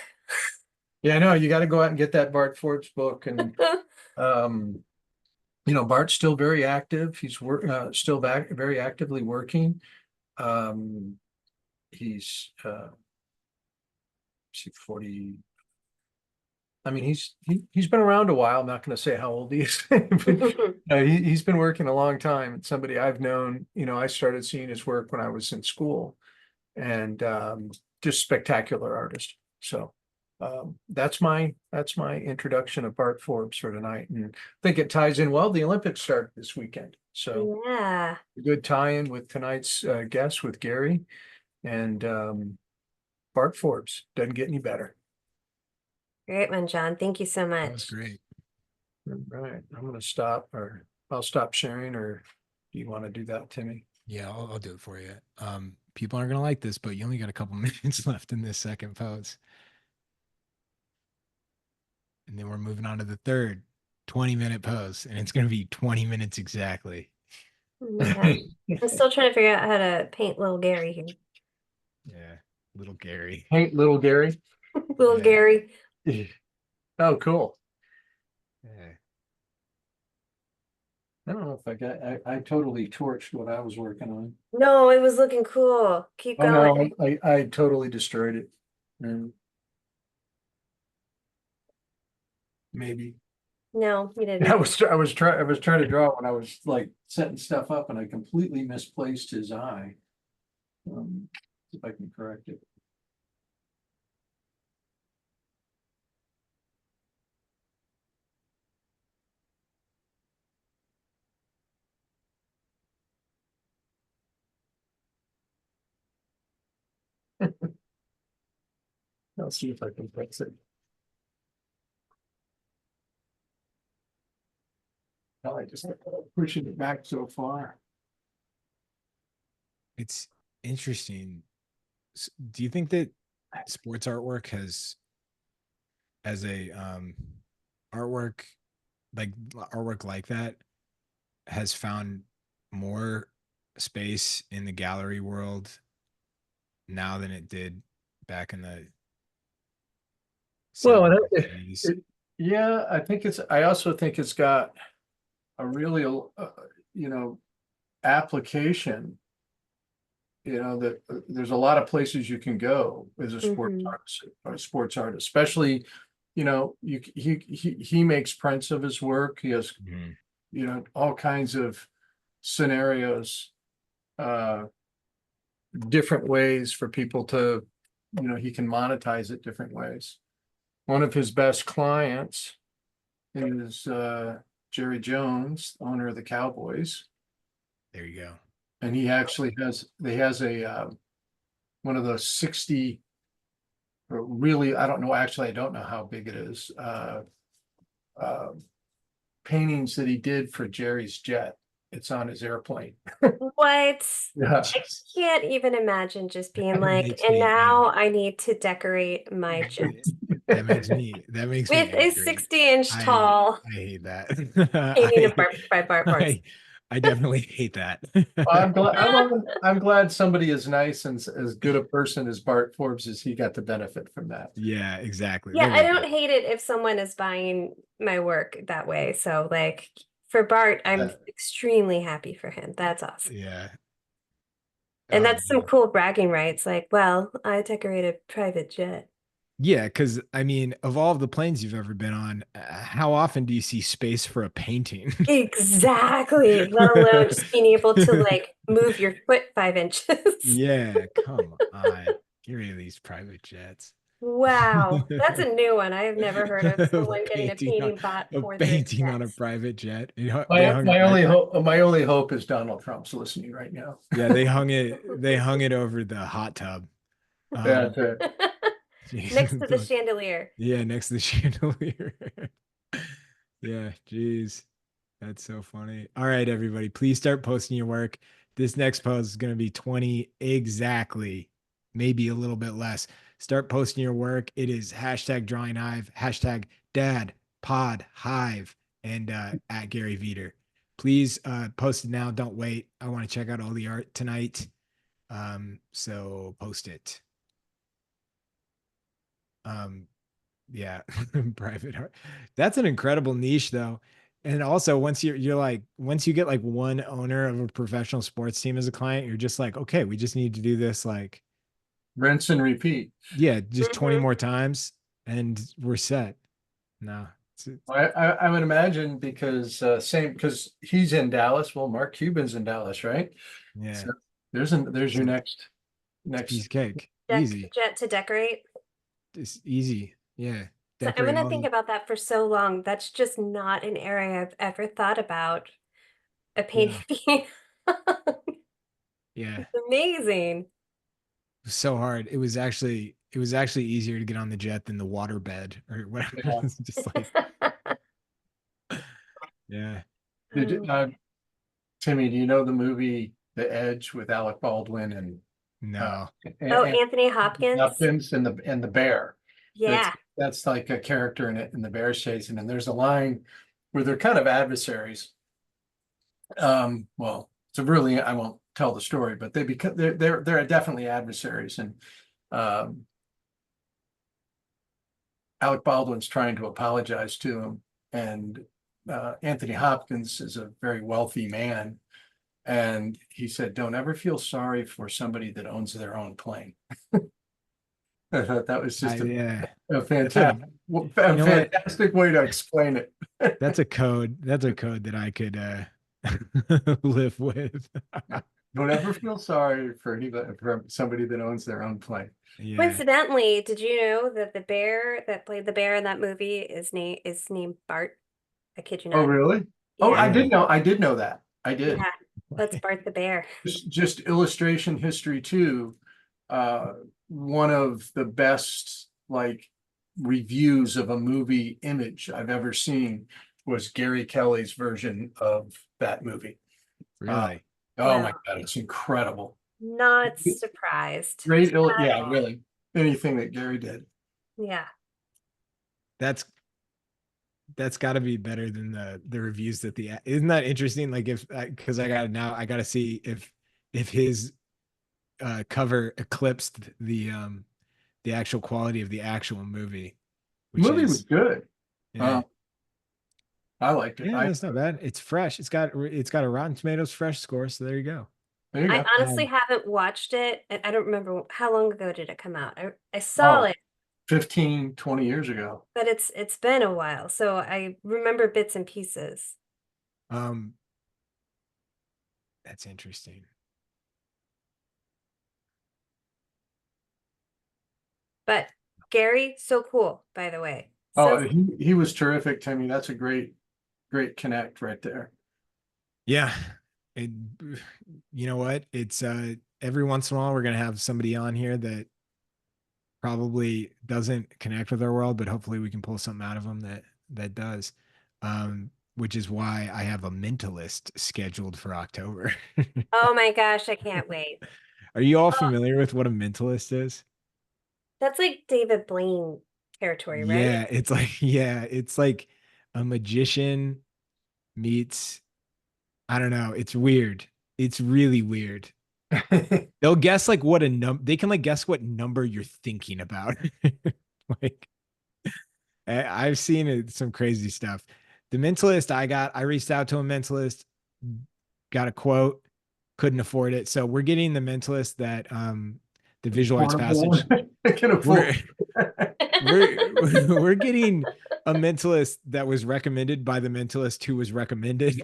yeah, I know you got to go out and get that Bart Forbes book. And Bart's still very active. He's still back very actively working. He's 40. I mean, he's been around a while. I'm not going to say how old he is, but he's been working a long time. It's somebody I've known. I started seeing his work when I was in school, and just spectacular artist. So that's my introduction of Bart Forbes for tonight, and I think it ties in well. The Olympics start this weekend, so Yeah. a good tie-in with tonight's guest with Gary and Bart Forbes. Doesn't get any better. Great one, John. Thank you so That was much. great. All right, I'm going to stop, or I'll stop sharing, or do you want to do that, Timmy? Yeah, I'll do it for you. People aren't gonna like this, but you only got a couple minutes left in this second pose. And then we're moving on to the third 20-minute pose, and it's gonna be 20 minutes exactly. Yeah. I'm still trying to figure out how to paint little Gary here. Yeah, little Gary. Hey, little Gary. Little Yeah. Gary. Oh, cool. Yeah. I don't know if I totally torched what I was working on. No, it was looking cool. Keep Oh going. no, I totally destroyed it. Maybe. No, you didn't. I was trying to draw when I was like setting stuff up, and I completely misplaced his eye. See if I can correct it. I'll see if I can fix it. No, I just pushing it back so far. It's interesting. Do you think that sports artwork has, as a artwork like that, has found more space in the gallery world now than it did back in the Well, 70s? yeah, I also think it's got a really, application. That there's a lot of places you can go as a sports Mhm. artist, or a sports artist, especially, he makes prints of his work. He has, Mhm. all kinds of scenarios, different ways for people to, he can monetize it different ways. One of his best clients is Jerry Jones, owner of the Cowboys. There you go. And he actually has a one of those 60, or really, I don't know, actually, I don't know how big it is. Paintings that he did for Jerry's jet. It's on his airplane. What? Yeah. I can't even imagine just being like, makes and me now I need to decorate my jet That makes me with a angry. 60-inch I tall hate that. painting of Bart by Bart Parts. I definitely hate that. I'm glad somebody as nice and as good a person as Bart Forbes is. He got the benefit from that. Yeah, exactly. Yeah, There I you don't go. hate it if someone is buying my work that way. So like for Bart, I'm Yeah. extremely happy for him. That's awesome. Yeah. And Oh, that's some man. cool bragging rights. Like, well, I decorate a private jet. Yeah, because I mean, of all of the planes you've ever been on, how often do you see space for a painting? Exactly. Let alone just being able to like move your foot 5 inches. Yeah, come on. Get rid of these private jets. Wow. That's a new one. I have never heard of someone getting a Painting on painting bot a for their painting on a jets. private jet. You know, they hung My it only right. hope, my only hope is Donald Trump's listening right now. Yeah, they hung it over the hot tub. Yeah, Next to the Jeez. chandelier. Yeah, next to the chandelier. Yeah, geez. That's so funny. All right, everybody, please start posting your work. This next post is going to be 20 exactly, maybe a little bit less. Start posting your work. It is hashtag Drawing Hive, hashtag Dad Pod Hive, and at Gary Vider. Please post it now. Don't wait. I want to check out all the art tonight. So post it. Yeah, private art. That's an incredible niche though. And also once you're like, once you get like one owner of a professional sports team as a client, you're just like, okay, we just need to do this like, rinse and repeat. yeah, just 20 Mhm. more times and we're set. No. I would imagine because he's in Dallas. Well, Mark Cuban's in Dallas, right? Yeah. So there's your next It's a piece of cake. Deck Easy. jet to decorate. It's easy. Yeah. So I'm Decorate gonna all think the, about that for so long. That's just not an area I've ever thought about. A yeah. painting being Yeah. It's amazing. Was so hard. It was actually easier to get on the jet than the water bed or whatever. Yeah. It's just like, yeah. Did, Timmy, do you know the movie The Edge with Alec Baldwin and No. Oh, and Anthony Hopkins. Hopkins and the bear? Yeah. That's like a character in it, and the bear's chasing, and there's a line where they're kind of adversaries. Well, it's a really, I won't tell the story, but they're definitely adversaries, and Alec Baldwin's trying to apologize to him, and Anthony Hopkins is a very wealthy man, and he said, "Don't ever feel sorry for somebody that owns their own plane." I thought that was just Yeah. a That's a, fantastic, you know what? fantastic way to explain it. That's a code. That's a code that I could live with. Don't ever feel sorry for anybody, for somebody that owns their own plane. Yeah. Coincidentally, did you know that the bear that played the bear in that movie is named Bart? I kid you Oh, not. really? Oh, Yeah. I did know that. I did. Yeah. That's Bart the bear. Just illustration history too. One of the best like reviews of a movie image I've ever seen was Gary Kelly's version of that movie. Really? Oh Wow. my God, it's incredible. Not surprised. Great, Not at yeah, all. really. Anything that Gary did. Yeah. That's got to be better than the reviews that isn't that interesting? Like if because I got to see if his cover eclipsed the actual quality of the actual movie, The which movie was is good. yeah. I liked it. Yeah, that's not bad. It's fresh. It's got a Rotten Tomatoes fresh score. So there you go. There you I go. honestly haven't watched it. I don't remember how long ago did it come out. I saw Oh. it, 15, 20 years ago. but it's been a while, so I remember bits and pieces. That's interesting. But Gary, so cool, by the way. Oh, So he was terrific, Timmy. That's a great connect right there. Yeah. it, you know what? It's every once in a while we're gonna have somebody on here that probably doesn't connect with our world, but hopefully we can pull something out of them that does. Which is why I have a mentalist scheduled for October. Oh my gosh, I can't wait. Are you all Oh, familiar with what a mentalist is? that's like David Blaine territory, right? It's like a magician meets, I don't know, it's weird. It's really weird. They'll guess like what a they can like guess what number you're thinking about. Like I've seen some crazy stuff. The mentalist I reached out to a mentalist, got a quote, couldn't afford it. So we're getting the mentalist that the visual arts Portable. passage. I can We're afford. we're getting a mentalist that was recommended by the mentalist who was recommended.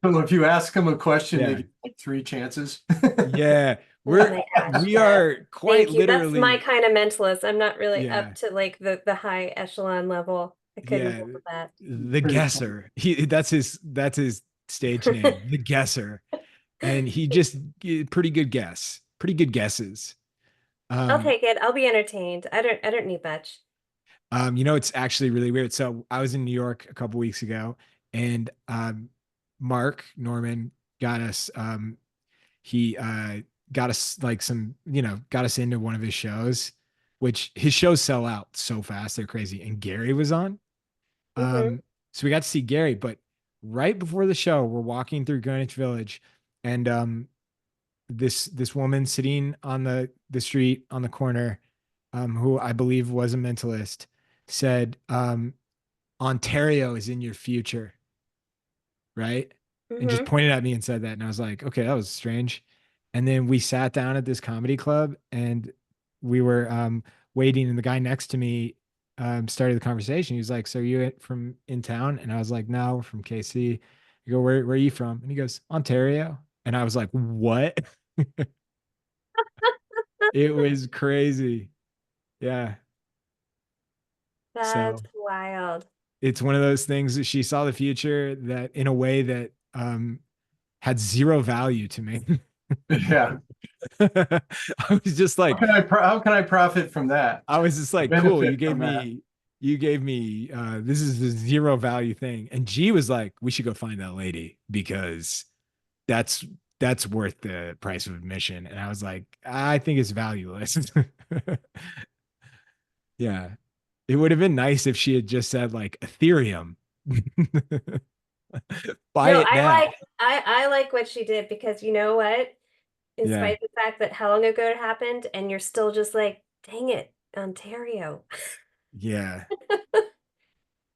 So if you ask them a question, they Yeah. get like 3 chances. Yeah. Oh my gosh, We yes. are quite Thank you. That's my literally, kind of mentalist. I'm not really yeah. up to like the high echelon level. I couldn't Yeah. handle that. The Pretty guesser. That's his stage name, the guesser. And he just pretty good guess. Pretty good guesses. I'll Um, take it. I'll be entertained. I don't need much. it's actually really weird. So I was in New York a couple weeks ago, and Mark Norman got us. He got us like some, got us into one of his shows, which his shows sell out so fast, they're crazy. And Gary was on. Hmm. So we got to see Gary, but right before the show, we're walking through Greenwich Village, and this woman sitting on the street on the corner, who I believe was a mentalist, said, Ontario is in your future, right? And just Hmm. pointed at me and said that. And I was like, okay, that was strange. And then we sat down at this comedy club, and we were waiting, and the guy next to me started the conversation. He was like, so you from in town? And I was like, no, we're from KC. You go, where are you from? And he goes, Ontario. And I was like, what? It was crazy. Yeah. That's So wild. it's one of those things that she saw the future that in a way that had zero value to me. Yeah. I was just like, How can I profit from that? I was just like, cool, Benefit from that. you gave me this is the zero value thing. And G was like, we should go find that lady because that's that's worth the price of admission. And I was like, I think it's valueless. Yeah. It would have been nice if she had just said like Ethereum. Buy No, it now. I like what she did because you know what? In Yeah. spite of the fact that how long ago it happened, and you're still just like, dang it, Ontario. Yeah.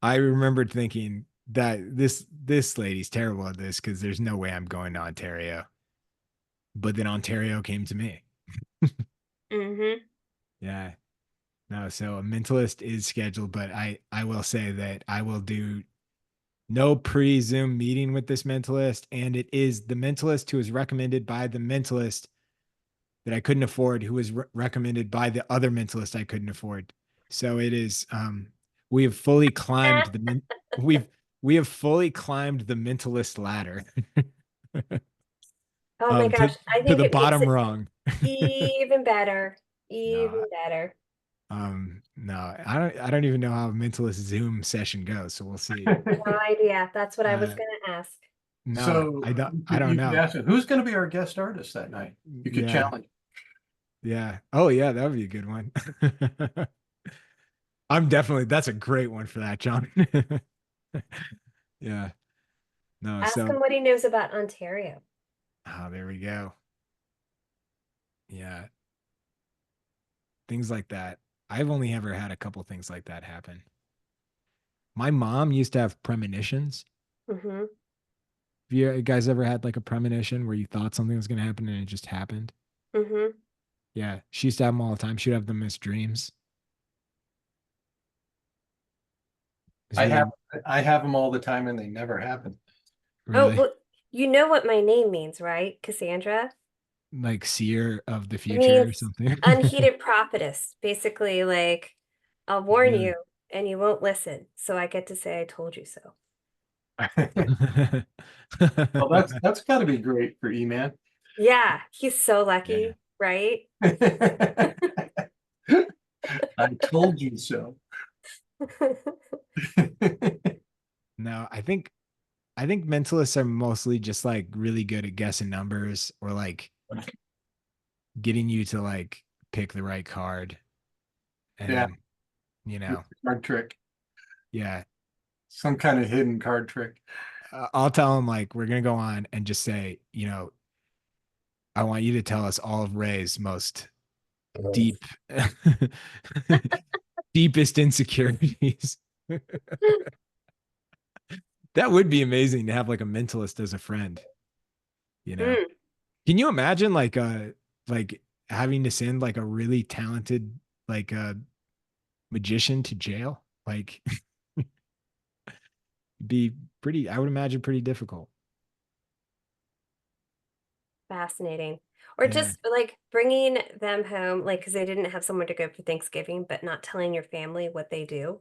I remembered thinking that this lady's terrible at this because there's no way I'm going to Ontario. But then Ontario came to me. Hmm. Yeah. No, so a mentalist is scheduled, but I will say that I will do no pre-Zoom meeting with this mentalist, and it is the mentalist who is recommended by the mentalist that I couldn't afford, who was recommended by the other mentalist I couldn't afford. So it is we have fully climbed we've we have fully climbed the mentalist ladder. Oh my To gosh, I to think the it makes bottom it rung. even better. No, Even better. no, I don't even know how a mentalist Zoom session goes, so we'll see. No idea. That's what I was Uh, gonna ask. no, So I don't you could know. ask them, who's going to be our guest artist that night? You could Yeah, challenge. yeah. Oh yeah, that would be a good one. That's a great one for that, John. Yeah. No, Ask him so what he knows about Ontario. there we go. Yeah. Things like that. I've only ever had a couple things like that happen. My mom used to have premonitions. Hmm. Have you guys ever had like a premonition where you thought something was going to happen and it just happened? Hmm. Yeah. She used to have them all the time. She'd have them as dreams. It's I have really, I have them all the time and they never happen. Oh, really well, you know what my name means, right? Cassandra. like seer of the It future or means something. unheeded prophetess. Basically, like I'll warn Really? you and you won't listen. So I get to say I told you so. Well, that's got to be great for E-Man. Yeah, he's so Yeah. lucky, right? I told you so. No, I think mentalists are mostly just like really good at guessing numbers or like getting you to like pick the right card. Yeah, And you know, card trick. yeah. Some kind of hidden card trick. I'll tell them like we're gonna go on and just say, you know, I want you to tell us all of Ray's most deep deepest insecurities. That would be amazing to have like a mentalist as a friend, you know. Mm, Can you imagine like having to send like a really talented like magician to jail? Like be pretty, I would imagine pretty difficult. fascinating. Or Yeah. just like bringing them home, like because they didn't have somewhere to go for Thanksgiving, but not telling your family what they do.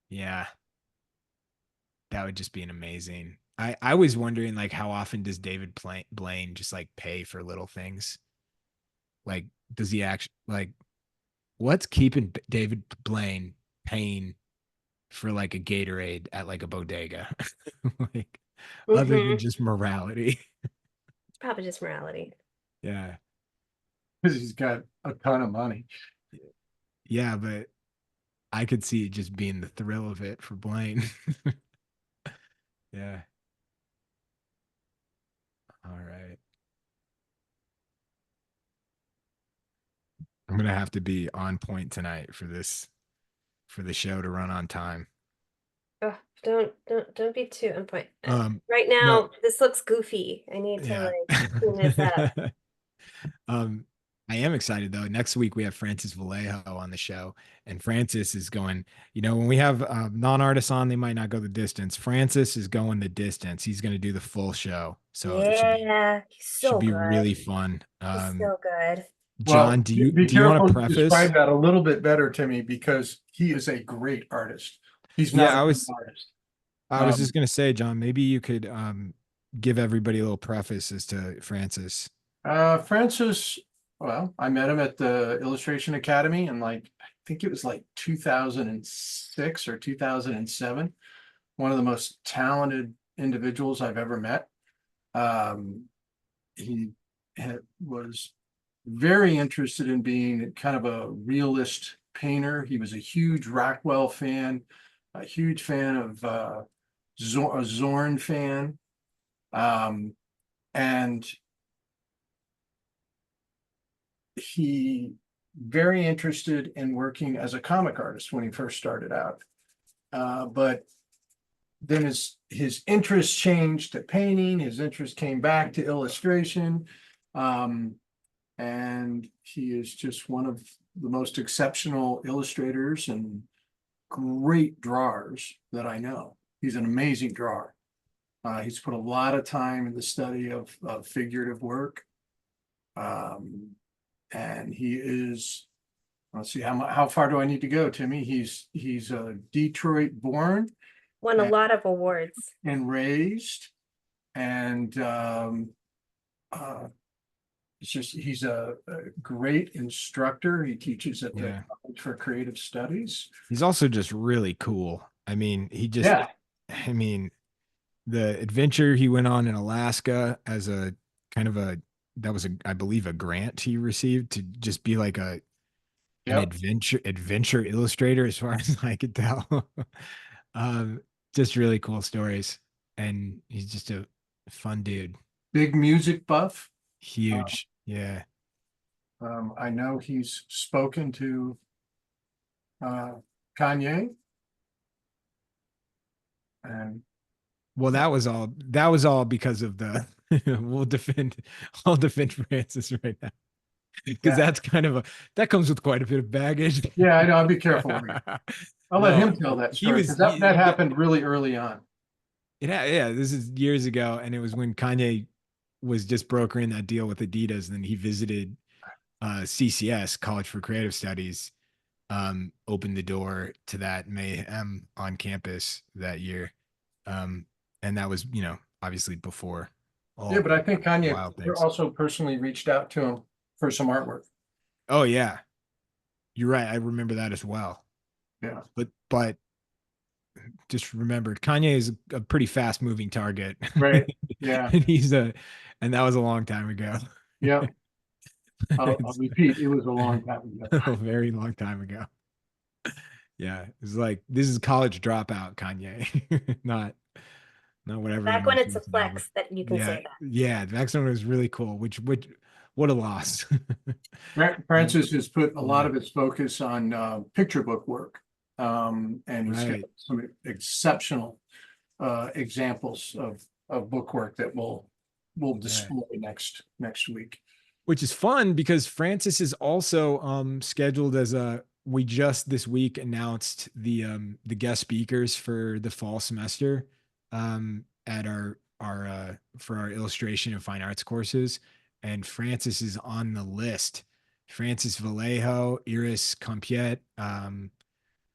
Yeah. That would just be an amazing. I was wondering like how often does Blaine just like pay for little things? Like does he actually like what's keeping David Blaine paying for like a Gatorade at like a bodega? Like other than Mm-hmm. just morality. It's probably just morality. Yeah. Because he's got a ton of money. Yeah, but I could see it just being the thrill of it for Blaine. Yeah. All right. I'm gonna have to be on point tonight for the show to run on time. Oh, don't be too on point. Right No, now, this looks goofy. I need to yeah. like clean this up. um, I am excited though. Next week we have Francis Vallejo on the show, and Francis is going. You know, when we have non-artists on, they might not go the distance. Francis is going the distance. He's going to do the full show, so it Yeah, he's should so be good. really fun. He's so good. Well, John, be do you want careful to to preface? describe that a little bit better to me because he is a great artist. He's not Yeah, a good artist. I was just gonna say, John, maybe you could give everybody a little preface as to Francis. Francis, well, I met him at the Illustration Academy in like, I think it was like 2006 or 2007. One of the most talented individuals I've ever met. He was very interested in being kind of a realist painter. He was a huge Rockwell fan, a huge fan of a Zorn fan. And he very interested in working as a comic artist when he first started out. But then his interest changed to painting, his interest came back to illustration. And he is just one of the most exceptional illustrators and great drawers that I know. He's an amazing drawer. He's put a lot of time in the study of figurative work. And he is, let's see, how far do I need to go, Timmy? He's Detroit born Won a lot of awards. and raised, and it's just he's a great instructor. He teaches at the Yeah. College for Creative Studies. He's also just really cool. I mean, Yeah, I mean, the adventure he went on in Alaska as a kind of a, that was a, I believe a grant he received to just be like an yep. adventure illustrator, as far as I could tell. um, just really cool stories. And he's just a fun dude. Big music buff. Huge. Yeah. I know he's spoken to Kanye. And Well, that was all because of the I'll defend Francis right now. Because yeah, that's kind of that comes with quite a bit of baggage. yeah, I know. I'll be careful. I'll let No, him tell that he story was because that happened really early on. yeah, this is years ago, and it was when Kanye was just brokering that deal with Adidas, and then he visited CCS, College for Creative Studies, opened the door to that mayhem on campus that year. And that was, obviously before all Yeah, but I think Kanye wild things. also personally reached out to him for some artwork. Oh yeah, you're right. I remember that as well. Yeah. But just remember, Kanye is a pretty fast moving target. Right. Yeah. And and that was a long time ago. Yeah. I'll It's repeat, it was a long time ago. a very long time ago. Yeah, it's like this is college dropout Kanye, not whatever. Back he when wants it's a with an album. flex that you can Yeah, say that. yeah. The next one was really cool. Which, what a loss. Francis has put a lot Yeah. of his focus on picture book work. And he's got Right. some exceptional examples of book work that we'll display next week. Which is fun because Francis is also scheduled as we just this week announced the guest speakers for the fall semester at our for our illustration and fine arts courses, and Francis is on the list. Francis Vallejo, Iris Compiet,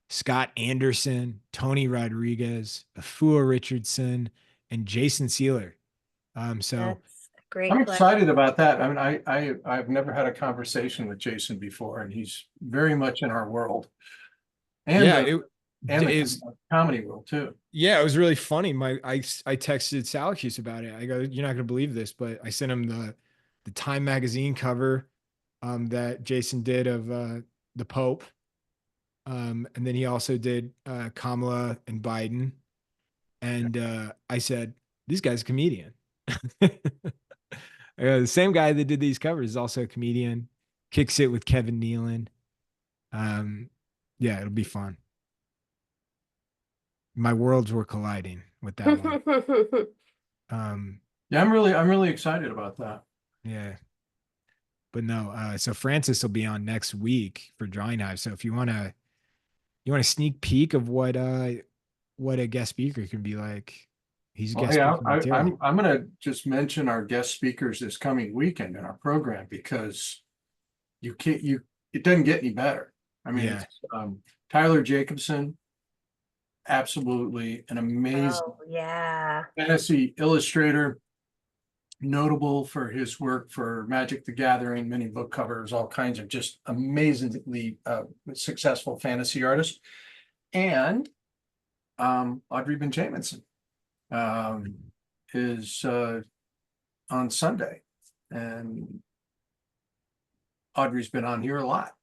Scott Anderson, Tony Rodriguez, Afua Richardson, and Jason Sealer. So That's a great I'm collection. excited about that. I mean, I've never had a conversation with Jason before, and he's very much in our world. And yeah, and the is comedy world too. yeah, it was really funny. I texted Salacus about it. I go, you're not gonna believe this, but I sent him the Time magazine cover that Jason did of the Pope. And then he also did Kamala and Biden. And I said, this guy's a comedian. The same guy that did these covers is also a comedian. Kicks it with Kevin Nealon. Yeah, it'll be fun. My worlds were colliding with that one. Yeah, I'm really excited about that. Yeah. But no, so Francis will be on next week for Drawing Hive. So if you want a sneak peek of what a guest speaker can be like, he's a Well, guest hey, speaker material. I'm gonna just mention our guest speakers this coming weekend in our program because it doesn't get any better. I mean, Yeah. it's Tyler Jacobson, absolutely an amazing Oh, yeah. fantasy illustrator, notable for his work for Magic the Gathering, many book covers, all kinds of just amazingly successful fantasy artist. And Audrey Benjaminson is on Sunday, and Audrey's been on here a lot.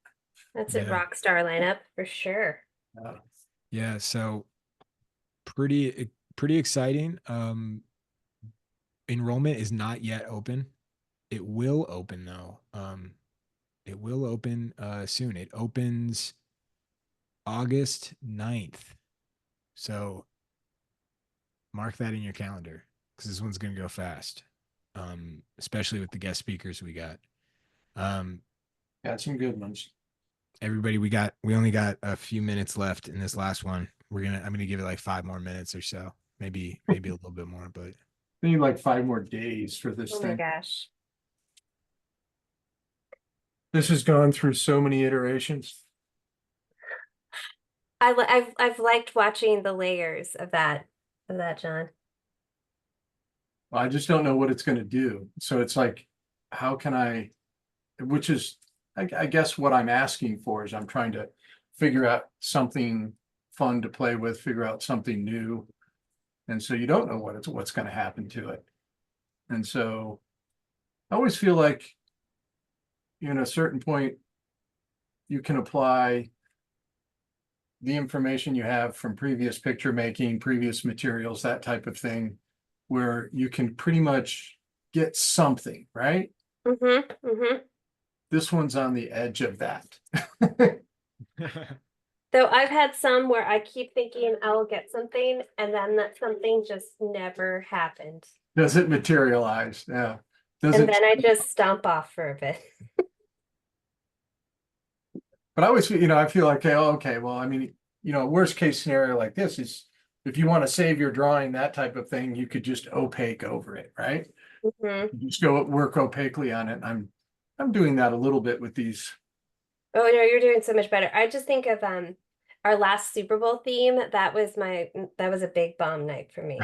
That's a Yeah. rock star lineup for sure. Yeah. So pretty exciting. Enrollment is not yet open. It will open though. It will open soon. It opens August 9th. So mark that in your calendar because this one's gonna go fast. Especially with the guest speakers we got. Got some good ones. Everybody, we only got a few minutes left in this last one. I'm gonna give it like 5 more minutes or so, maybe a little bit more, but I need like 5 more days for this Oh my thing. gosh. This has gone through so many iterations. I've liked watching the layers of that, John. I just don't know what it's going to do. So it's like, how can which is, I guess what I'm asking for is I'm trying to figure out something fun to play with, figure out something new. And so you don't know what's going to happen to it. And so I always feel like, at a certain point, you can apply the information you have from previous picture making, previous materials, that type of thing, where you can pretty much get something, right? Mm-hmm. Mm-hmm. This one's on the edge of that. Though I've had some where I keep thinking I will get something, and then that something just never happened. Does it materialize? Yeah. Does And it? then I just stomp off for a bit. But I always feel, I feel like, okay, well, I mean, worst case scenario like this is if you want to save your drawing, that type of thing, you could just opaque over it, right? Mm-hmm. You just go work opaquely on it. I'm doing that a little bit with these. Oh no, you're doing so much better. I just think of our last Super Bowl theme. That was a big bomb night for me.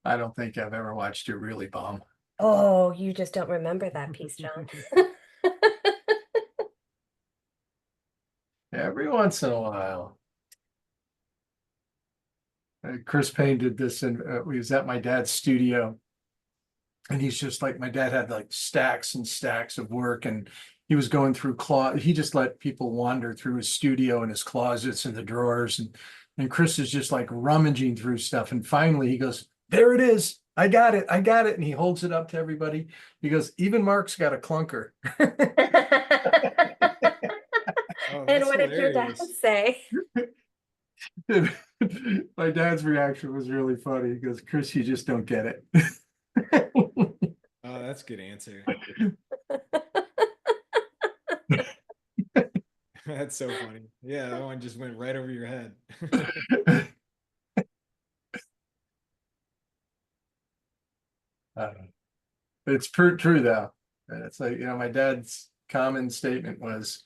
I don't think I've ever watched you really bomb. Oh, you just don't remember that piece, John. Every once in a while. Chris Payne did this, and we was at my dad's studio. And he's just like, my dad had like stacks and stacks of work, and he was going through he just let people wander through his studio and his closets and the drawers. And Chris is just like rummaging through stuff. And finally he goes, there it is. I got it. I got it. And he holds it up to everybody. He goes, even Mark's got a clunker. Oh, And that's what did your dad hilarious. say? My dad's reaction was really funny. He goes, Chris, you just don't get it. Oh, that's a good answer. That's so funny. Yeah, that one just went right over your head. It's true though. It's like, my dad's common statement was,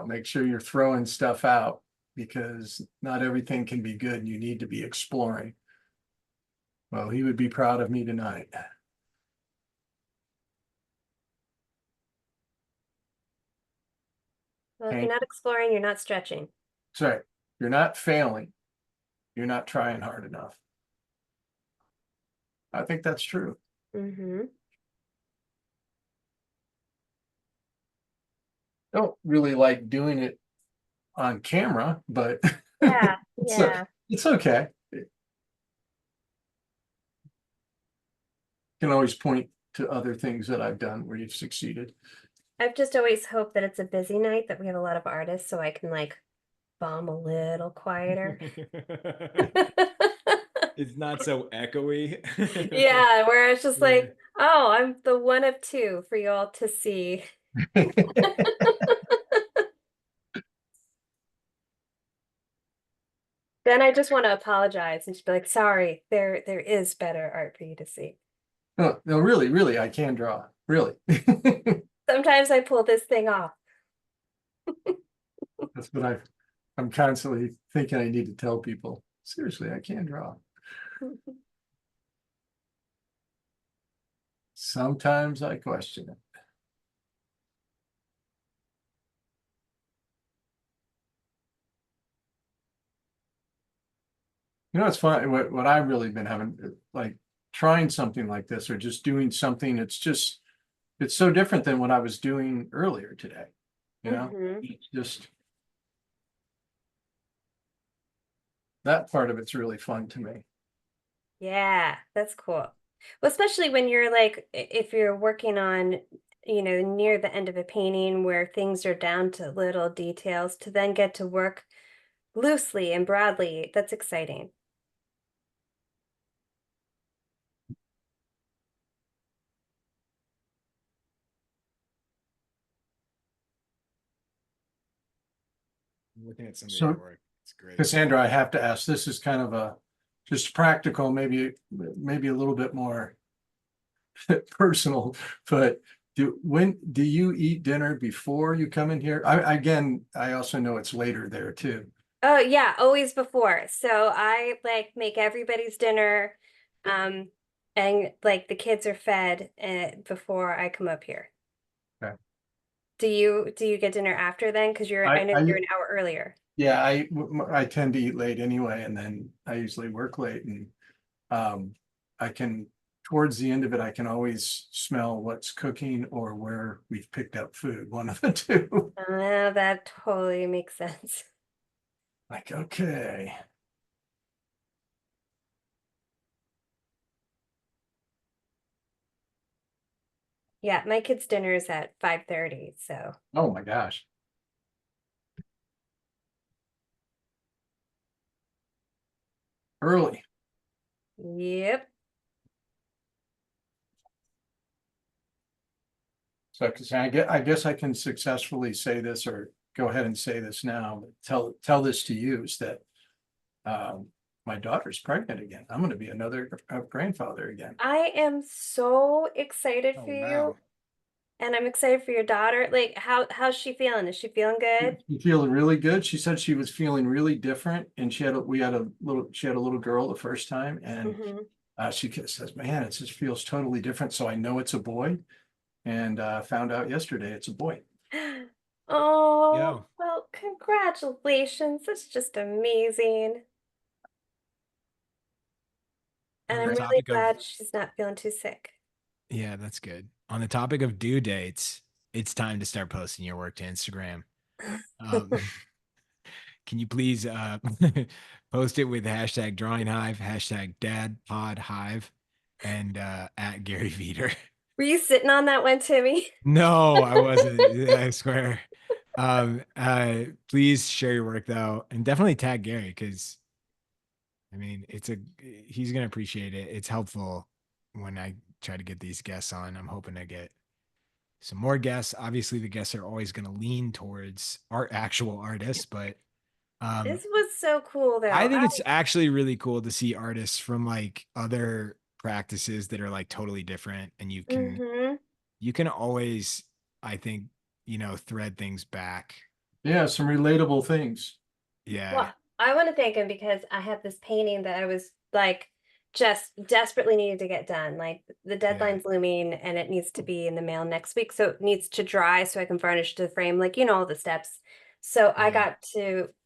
make sure you're throwing stuff out because not everything can be good and you need to be exploring. Well, he would be proud of me tonight. Well, if Okay. you're not exploring, you're not stretching. Sorry, you're not failing. You're not trying hard enough. I think that's true. Mm-hmm. Don't really like doing it on camera, but Yeah, it's, yeah. it's okay. Can always point to other things that I've done where you've succeeded. I've just always hoped that it's a busy night, that we have a lot of artists, so I can like bomb a little quieter. It's not so echoey. Yeah, where it's just Yeah. like, oh, I'm the one of two for y'all to see. Then I just want to apologize and just be like, sorry, there is better art for you to see. No, no, really, I can draw. Really. Sometimes I pull this thing off. That's what I'm constantly thinking I need to tell people. Seriously, I can draw. Sometimes I question it. It's fun. What I've really been having, like trying something like this or just doing something, it's so different than what I was doing earlier today. Mhm. It's just that part of it's really fun to me. Yeah, that's cool. Well, especially when you're like, if you're working on, near the end of a painting where things are down to little details, to then get to work loosely and broadly, that's exciting. I'm looking at some of So, your work. It's great. Cassandra, I have to ask, this is kind of a just practical, maybe a little bit more personal, but when do you eat dinner before you come in here? I also know it's later there too. Oh yeah, always before. So I like make everybody's dinner, and like the kids are fed before I come up here. Okay. Do you get dinner after then? Because I know you're an hour earlier. Yeah, I tend to eat late anyway, and then I usually work late, and I can towards the end of it, I can always smell what's cooking or where we've picked up food, one of the two. That totally makes sense. Like, okay. Yeah, my kids' dinner is at 5:30, so Oh my gosh. Early. yep. So, because I guess I can successfully say this or go ahead and say this now, but tell this to you is that my daughter's pregnant again. I'm going to be another grandfather again. I am so excited Oh, for you. wow. And I'm excited for your daughter. Like, how's she feeling? Is she feeling good? She's feeling really good. She said she was feeling really different, and she had a little girl the first time, and Hmm. she says, "Man, it just feels totally different." So I know it's a boy, and found out yesterday it's a boy. Oh, Yo. well, congratulations. That's just amazing. And On the I'm really topic of, glad she's not feeling too sick. yeah, that's good. On the topic of due dates, it's time to start posting your work to Instagram. Um, can you please post it with hashtag Drawing Hive, hashtag Dad Pod Hive, and at Gary Vider. Were you sitting on that one, Timmy? No, I wasn't. I swear. Please share your work though, and definitely tag Gary because I mean he's gonna appreciate it. It's helpful when I try to get these guests on. I'm hoping to get some more guests. Obviously, the guests are always gonna lean towards actual artists, but This was so cool, I though. think it's actually really cool to see artists from like other practices that are like totally different, and Hmm. you can always, I think, thread things back. Yeah, some relatable things. Yeah. Well, I want to thank him because I had this painting that I was like just desperately needed to get done. Like the Yeah. deadline's looming and it needs to be in the mail next week. So it needs to dry so I can varnish the frame, like all the steps. So Yeah.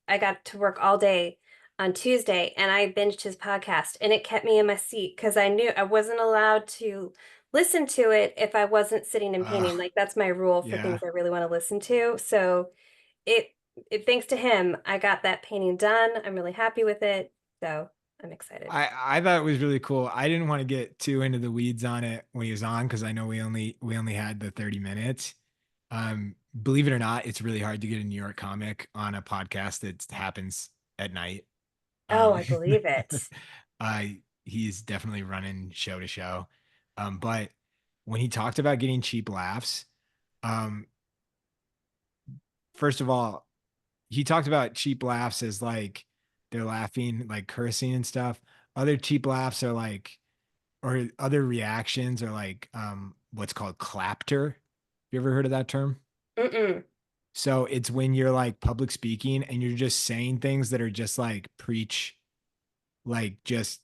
I got to work all day on Tuesday and I binged his podcast and it kept me in my seat because I knew I wasn't allowed to listen to it if I wasn't sitting and painting. Like that's my rule for Yeah. things I really want to listen to. So it thanks to him, I got that painting done. I'm really happy with it. So I'm excited. I thought it was really cool. I didn't want to get too into the weeds on it when he was on because I know we only had the 30 minutes. Believe it or not, it's really hard to get a New York comic on a podcast that happens at night. Oh, Um, I believe it. he's definitely running show to show. But when he talked about getting cheap laughs, um, first of all, he talked about cheap laughs as like they're laughing, like cursing and stuff. Other cheap laughs are like, or other reactions are like what's called clapter. You ever heard of that term? Mm-mm. So it's when you're like public speaking and you're just saying things that are just like preach, like just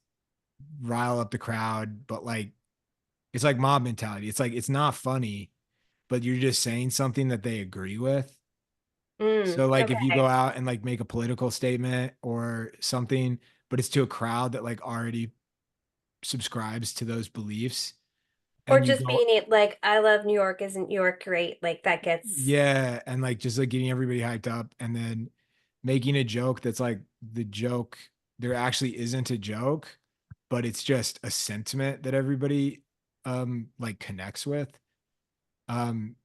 rile up the crowd, but like it's like mob mentality. It's like it's not funny, but you're just saying something that they agree with. So like if you go Okay. out and like make a political statement or something, but it's to a crowd that like already subscribes to those beliefs Or and you just go, being it like I love New York, isn't New York great? Like that gets yeah, and like just like getting everybody hyped up and then making a joke that's like the joke there actually isn't a joke, but it's just a sentiment that everybody like connects with. Um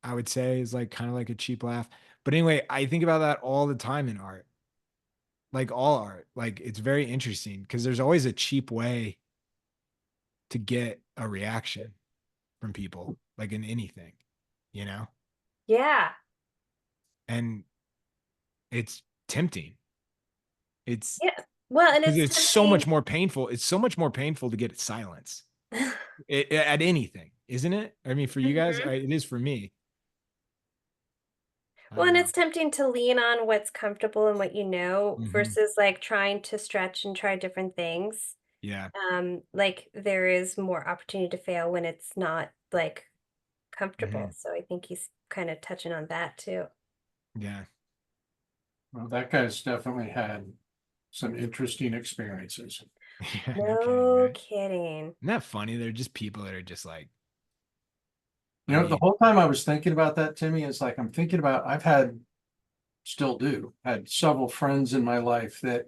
I would say is like kind of like a cheap laugh. But anyway, I think about that all the time in art. Like all art. Like it's very interesting because there's always a cheap way to get a reaction from people, like in anything, you know? yeah. And it's tempting. It's Yeah. Well, and because it's it's so tempting. much more painful. It's so much more painful to get silence at anything, isn't it? I mean, for you guys, Mhm. it is for me. I Well, don't and know. it's tempting to lean on what's comfortable and what you know Hmm. versus like trying to stretch and try different things. Yeah. Like there is more opportunity to fail when it's not like Hmm. comfortable. So I think he's kind of touching on that too. Yeah. Well, that guy's definitely had some interesting experiences. Yeah. No kidding, No right? kidding. Isn't that funny? They're just people that are just like, You I know, the mean, whole time I was thinking about that, Timmy, it's like I'm thinking about I've had, still do, had several friends in my life that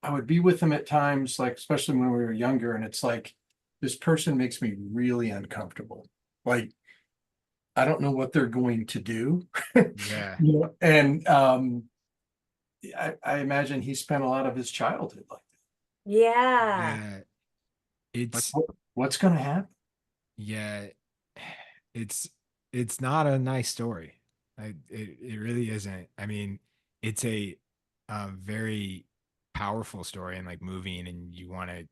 I would be with them at times, like especially when we were younger, and it's like this person makes me really uncomfortable. Like I don't know what they're going to do. yeah. And I imagine he spent a lot of his childhood like Yeah. Yeah. that. Like, It's, what's gonna happen? yeah. It's, it's not a nice story. It really isn't. I mean, it's a very powerful story and like moving and you want to,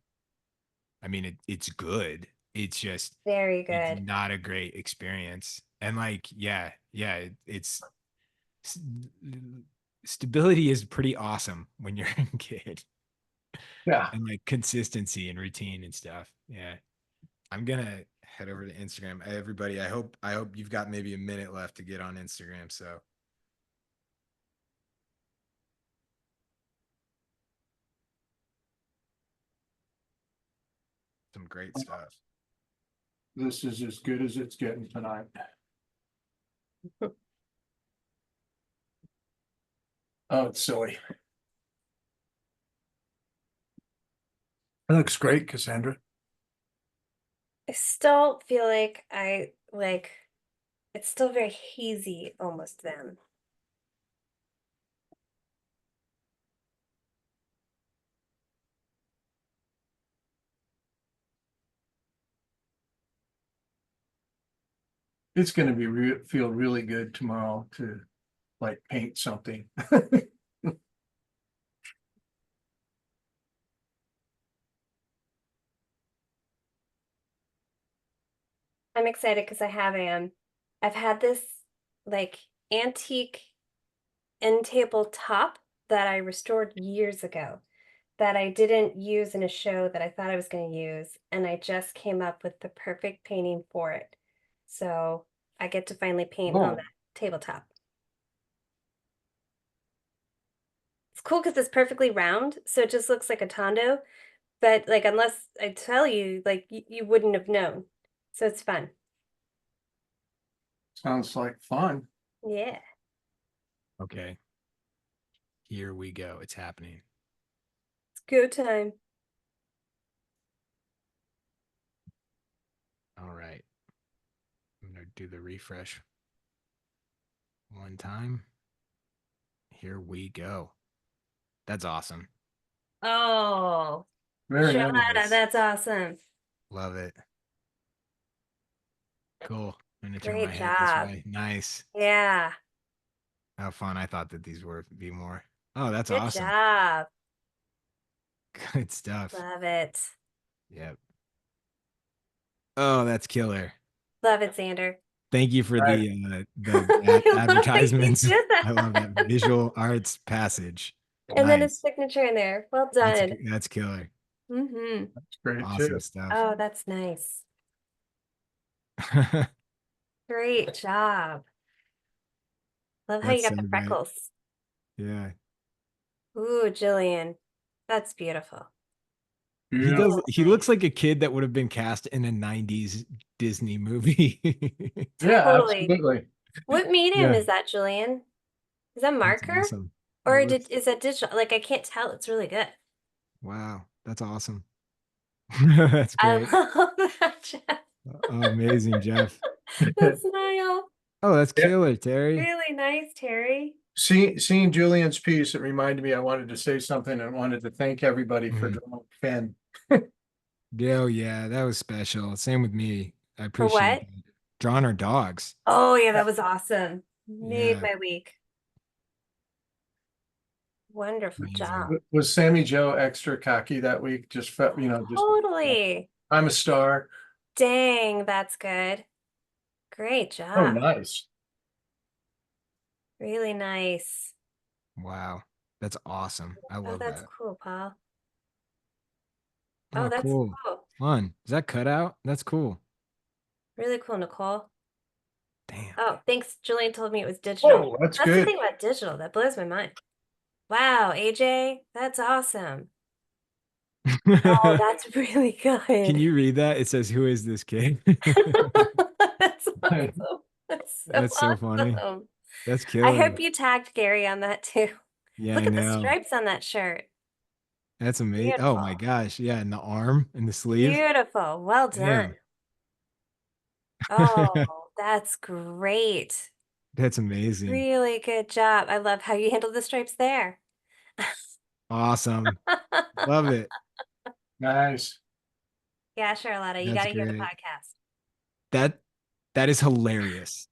I mean, it's good. it's just Very it's good. not a great experience. And like, yeah, it's s- stability is pretty awesome when you're a kid, Yeah. and like consistency and routine and stuff. Yeah. I'm gonna head over to Instagram. Everybody, I hope you've got maybe a minute left to get on Instagram. So some great stuff. This is as good as it's getting tonight. Oh, it's silly. It looks great, Cassandra. I still feel like it's still very hazy almost then. It's gonna be feel really good tomorrow to like paint something. I'm excited because I have I've had this like antique end table top that I restored years ago that I didn't use in a show that I thought I was going to use, and I just came up with the perfect painting for it. So I get to finally paint on Oh. that tabletop. It's cool because it's perfectly round, so it just looks like a tondo, but like unless I tell you, like you wouldn't have known. So it's fun. Sounds like fun. Yeah. Okay. Here we go. It's happening. It's go time. All right. I'm gonna do the refresh one time. Here we go. That's awesome. Oh, Very Shona, nice. that's awesome. Love it. Cool. I'm gonna turn my Great head this job. way. Nice. Yeah. How fun. I thought that these were be more. Oh, that's Good awesome. job. Good stuff. Love it. Yep. Oh, that's killer. Love it, Xander. Thank you for Right. I love that you advertisements. did that. I love that visual arts passage. And then his Nice. signature in there. Well That's done. that's killer. Mm-hmm. That's great Awesome too. stuff. Oh, that's nice. Great job. Love how you That's got so the great. freckles. Yeah. Ooh, Jillian. That's beautiful. He Yeah. does. Real He nice. looks like a kid that would have been cast in a '90s Disney movie. Yeah, Totally. absolutely. What medium Yeah, is that, Jillian? Is that that's marker? awesome. It Or looks. is that digital? Like I can't tell. It's really good. Wow, that's awesome. That's I great. love that, Jeff. Amazing, Jeff. That smile. Oh, that's Yeah. killer, Terry. Really nice, Terry. Seeing Julian's piece, it reminded me I wanted to say something and wanted to thank everybody for Mhm. drawing Finn. Yeah, oh, yeah, that was special. Same with me. I For appreciate what? that. Drawing our dogs. Oh yeah, that was awesome. Made Yeah, my week. Wonderful amazing. job. Was Sammy Joe extra cocky that week? Just felt, just Totally. I'm a star. Dang, that's good. Great Oh, job. nice. Really nice. Wow, that's awesome. I Oh, love that's that. cool, Paul. Oh, Oh, that's cool. cool. Fun. Is that cut out? That's cool. Really cool, Nicole. Damn. Oh, thanks. Julian told me it was digital. Oh, that's That's the good. thing about digital. That blows my mind. Wow, AJ, that's awesome. Oh, that's really Can good. you read that? It says, "Who is this kid?" That's awesome. That's so That's so funny. awesome. That's I killer. hope you tagged Gary on that too. Yeah, Look I at the know. stripes on that shirt. That's amazing. Oh my Beautiful. gosh. Yeah, and the arm and the sleeve. Beautiful. Well Damn. done. Oh, that's great. That's amazing. Really good job. I love how you handled the stripes there. Awesome. Love it. Nice. Yeah, Charlotta, you got That's to hear the great. podcast. That that is hilarious.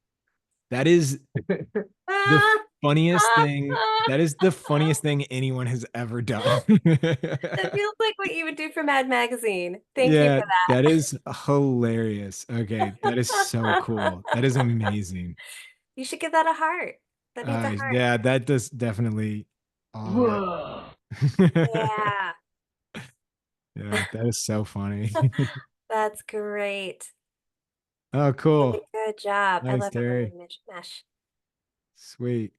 That is the Ah! funniest thing. That is the funniest thing anyone has ever done. That feels like what you would do for Mad Magazine. Thank you Yeah, for that. that is hilarious. Okay, that is so cool. That is amazing. You should give that a heart. That needs a heart. Yeah, that does definitely. Whoa. Yeah. Yeah, that is so funny. That's great. Oh, cool. Good job. I Nice, love it when Terry. we mesh. Sweet.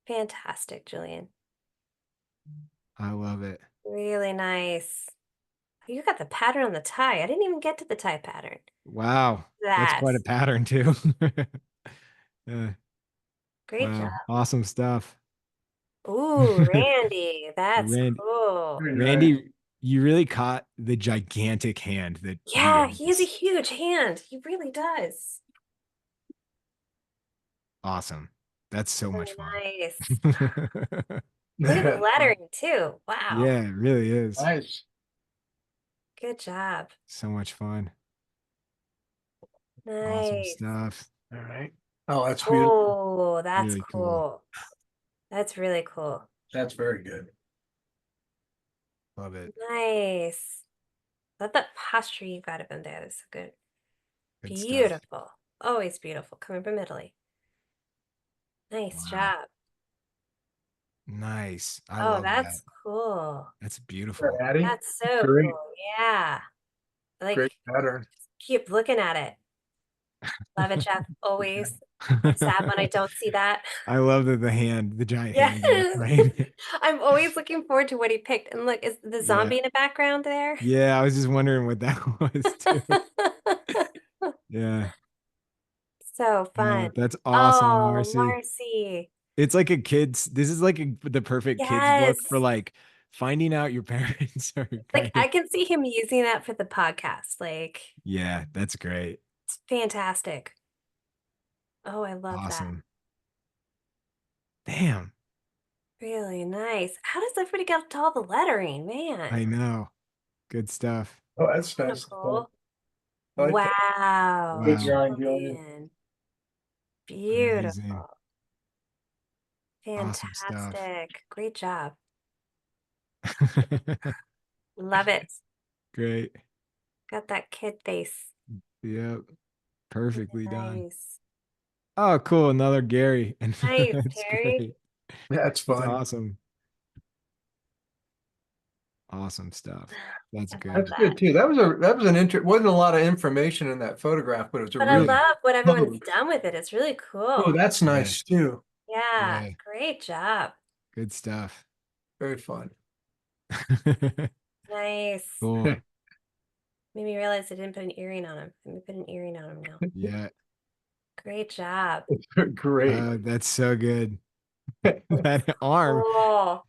Fantastic, Julian. I love it. Really nice. You got the pattern on the tie. I didn't even get to the tie pattern. Wow. That's quite a That's pattern too. Yeah, great job. wow. Awesome stuff. Ooh, Randy, that's Rand- cool. Very nice. Randy, you really caught the gigantic hand that Yeah, he has a has. huge hand. He really does. Awesome. That's so much fun. Nice. Look at the lettering too. Wow. Yeah, it really is. Nice. Good job. So much fun. Awesome Nice. stuff. All right. Oh, that's beautiful. Oh, that's Really cool. cool. That's really cool. That's very good. Love it. Nice. Love that posture you got of him there. That's so good. Good stuff. Beautiful. Always beautiful. Coming from Italy. Nice Wow. job. Nice. I Oh, love that's that. cool. That's beautiful. Addie, That's so great, cool. Yeah. Like, great pattern. keep looking at it. Love it, Jeff. Always. I'm sad when I don't see that. I love that the hand, the giant Yeah. hand in the frame. I'm always looking forward to what he picked. And look, is the Yeah. zombie in the background there? Yeah, I was just wondering what that was too. Yeah. So fun. That's awesome, Oh, Marcy. Marcy. It's like a kid's, this is like the perfect kid's book for Yes. like finding out your parents are Like, kind I of, can see him using that for the podcast. Like, yeah, that's great. it's fantastic. Oh, I love that. Awesome. Damn, Really nice. How does everybody get to all the lettering, man? I know. Good stuff. Oh, that's nice. Beautiful. I like that. Wow. Good Wow. drawing, Julian. Man. Amazing. Beautiful. Awesome stuff. Fantastic. Great job. Love it. Great. Got that kid face. Yep. Perfectly done. Nice. Oh, cool. Another Gary. And Nice, that's Terry. great. That's That's fun. awesome. Awesome stuff. That's I good. love That's good too. That was an wasn't a lot of information in that photograph, but it was a But I really love what everyone's pose. done with it. It's really Oh, cool. that's Yeah. nice too. Yeah, Yeah. great job. Good stuff. Very fun. Nice. Cool. Made me realize I didn't put an earring on him. Let me put an earring on him now. Yeah. Great job. Great. That's so good. That arm. Cool.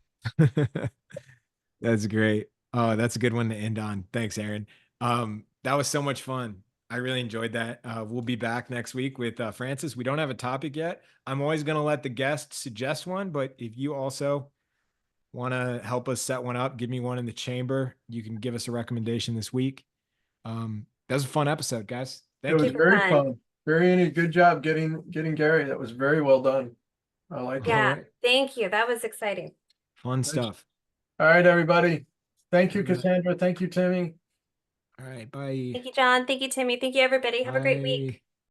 That's great. Oh, that's a good one to end on. Thanks, Aaron. That was so much fun. I really enjoyed that. We'll be back next week with Francis. We don't have a topic yet. I'm always going to let the guest suggest one, but if you also want to help us set one up, give me one in the chamber, you can give us a recommendation this week. That was a fun episode, guys. It Thank was you. very Fun. fun. Very good job getting Gary. That was very well done. I like it. Yeah, Alright. thank you. That was exciting. Fun stuff. All right, everybody. Thank you, All right. Cassandra. Thank you, Timmy. All right. Bye. Thank you, John. Thank you, Timmy. Thank you, everybody. Have a great week. Bye.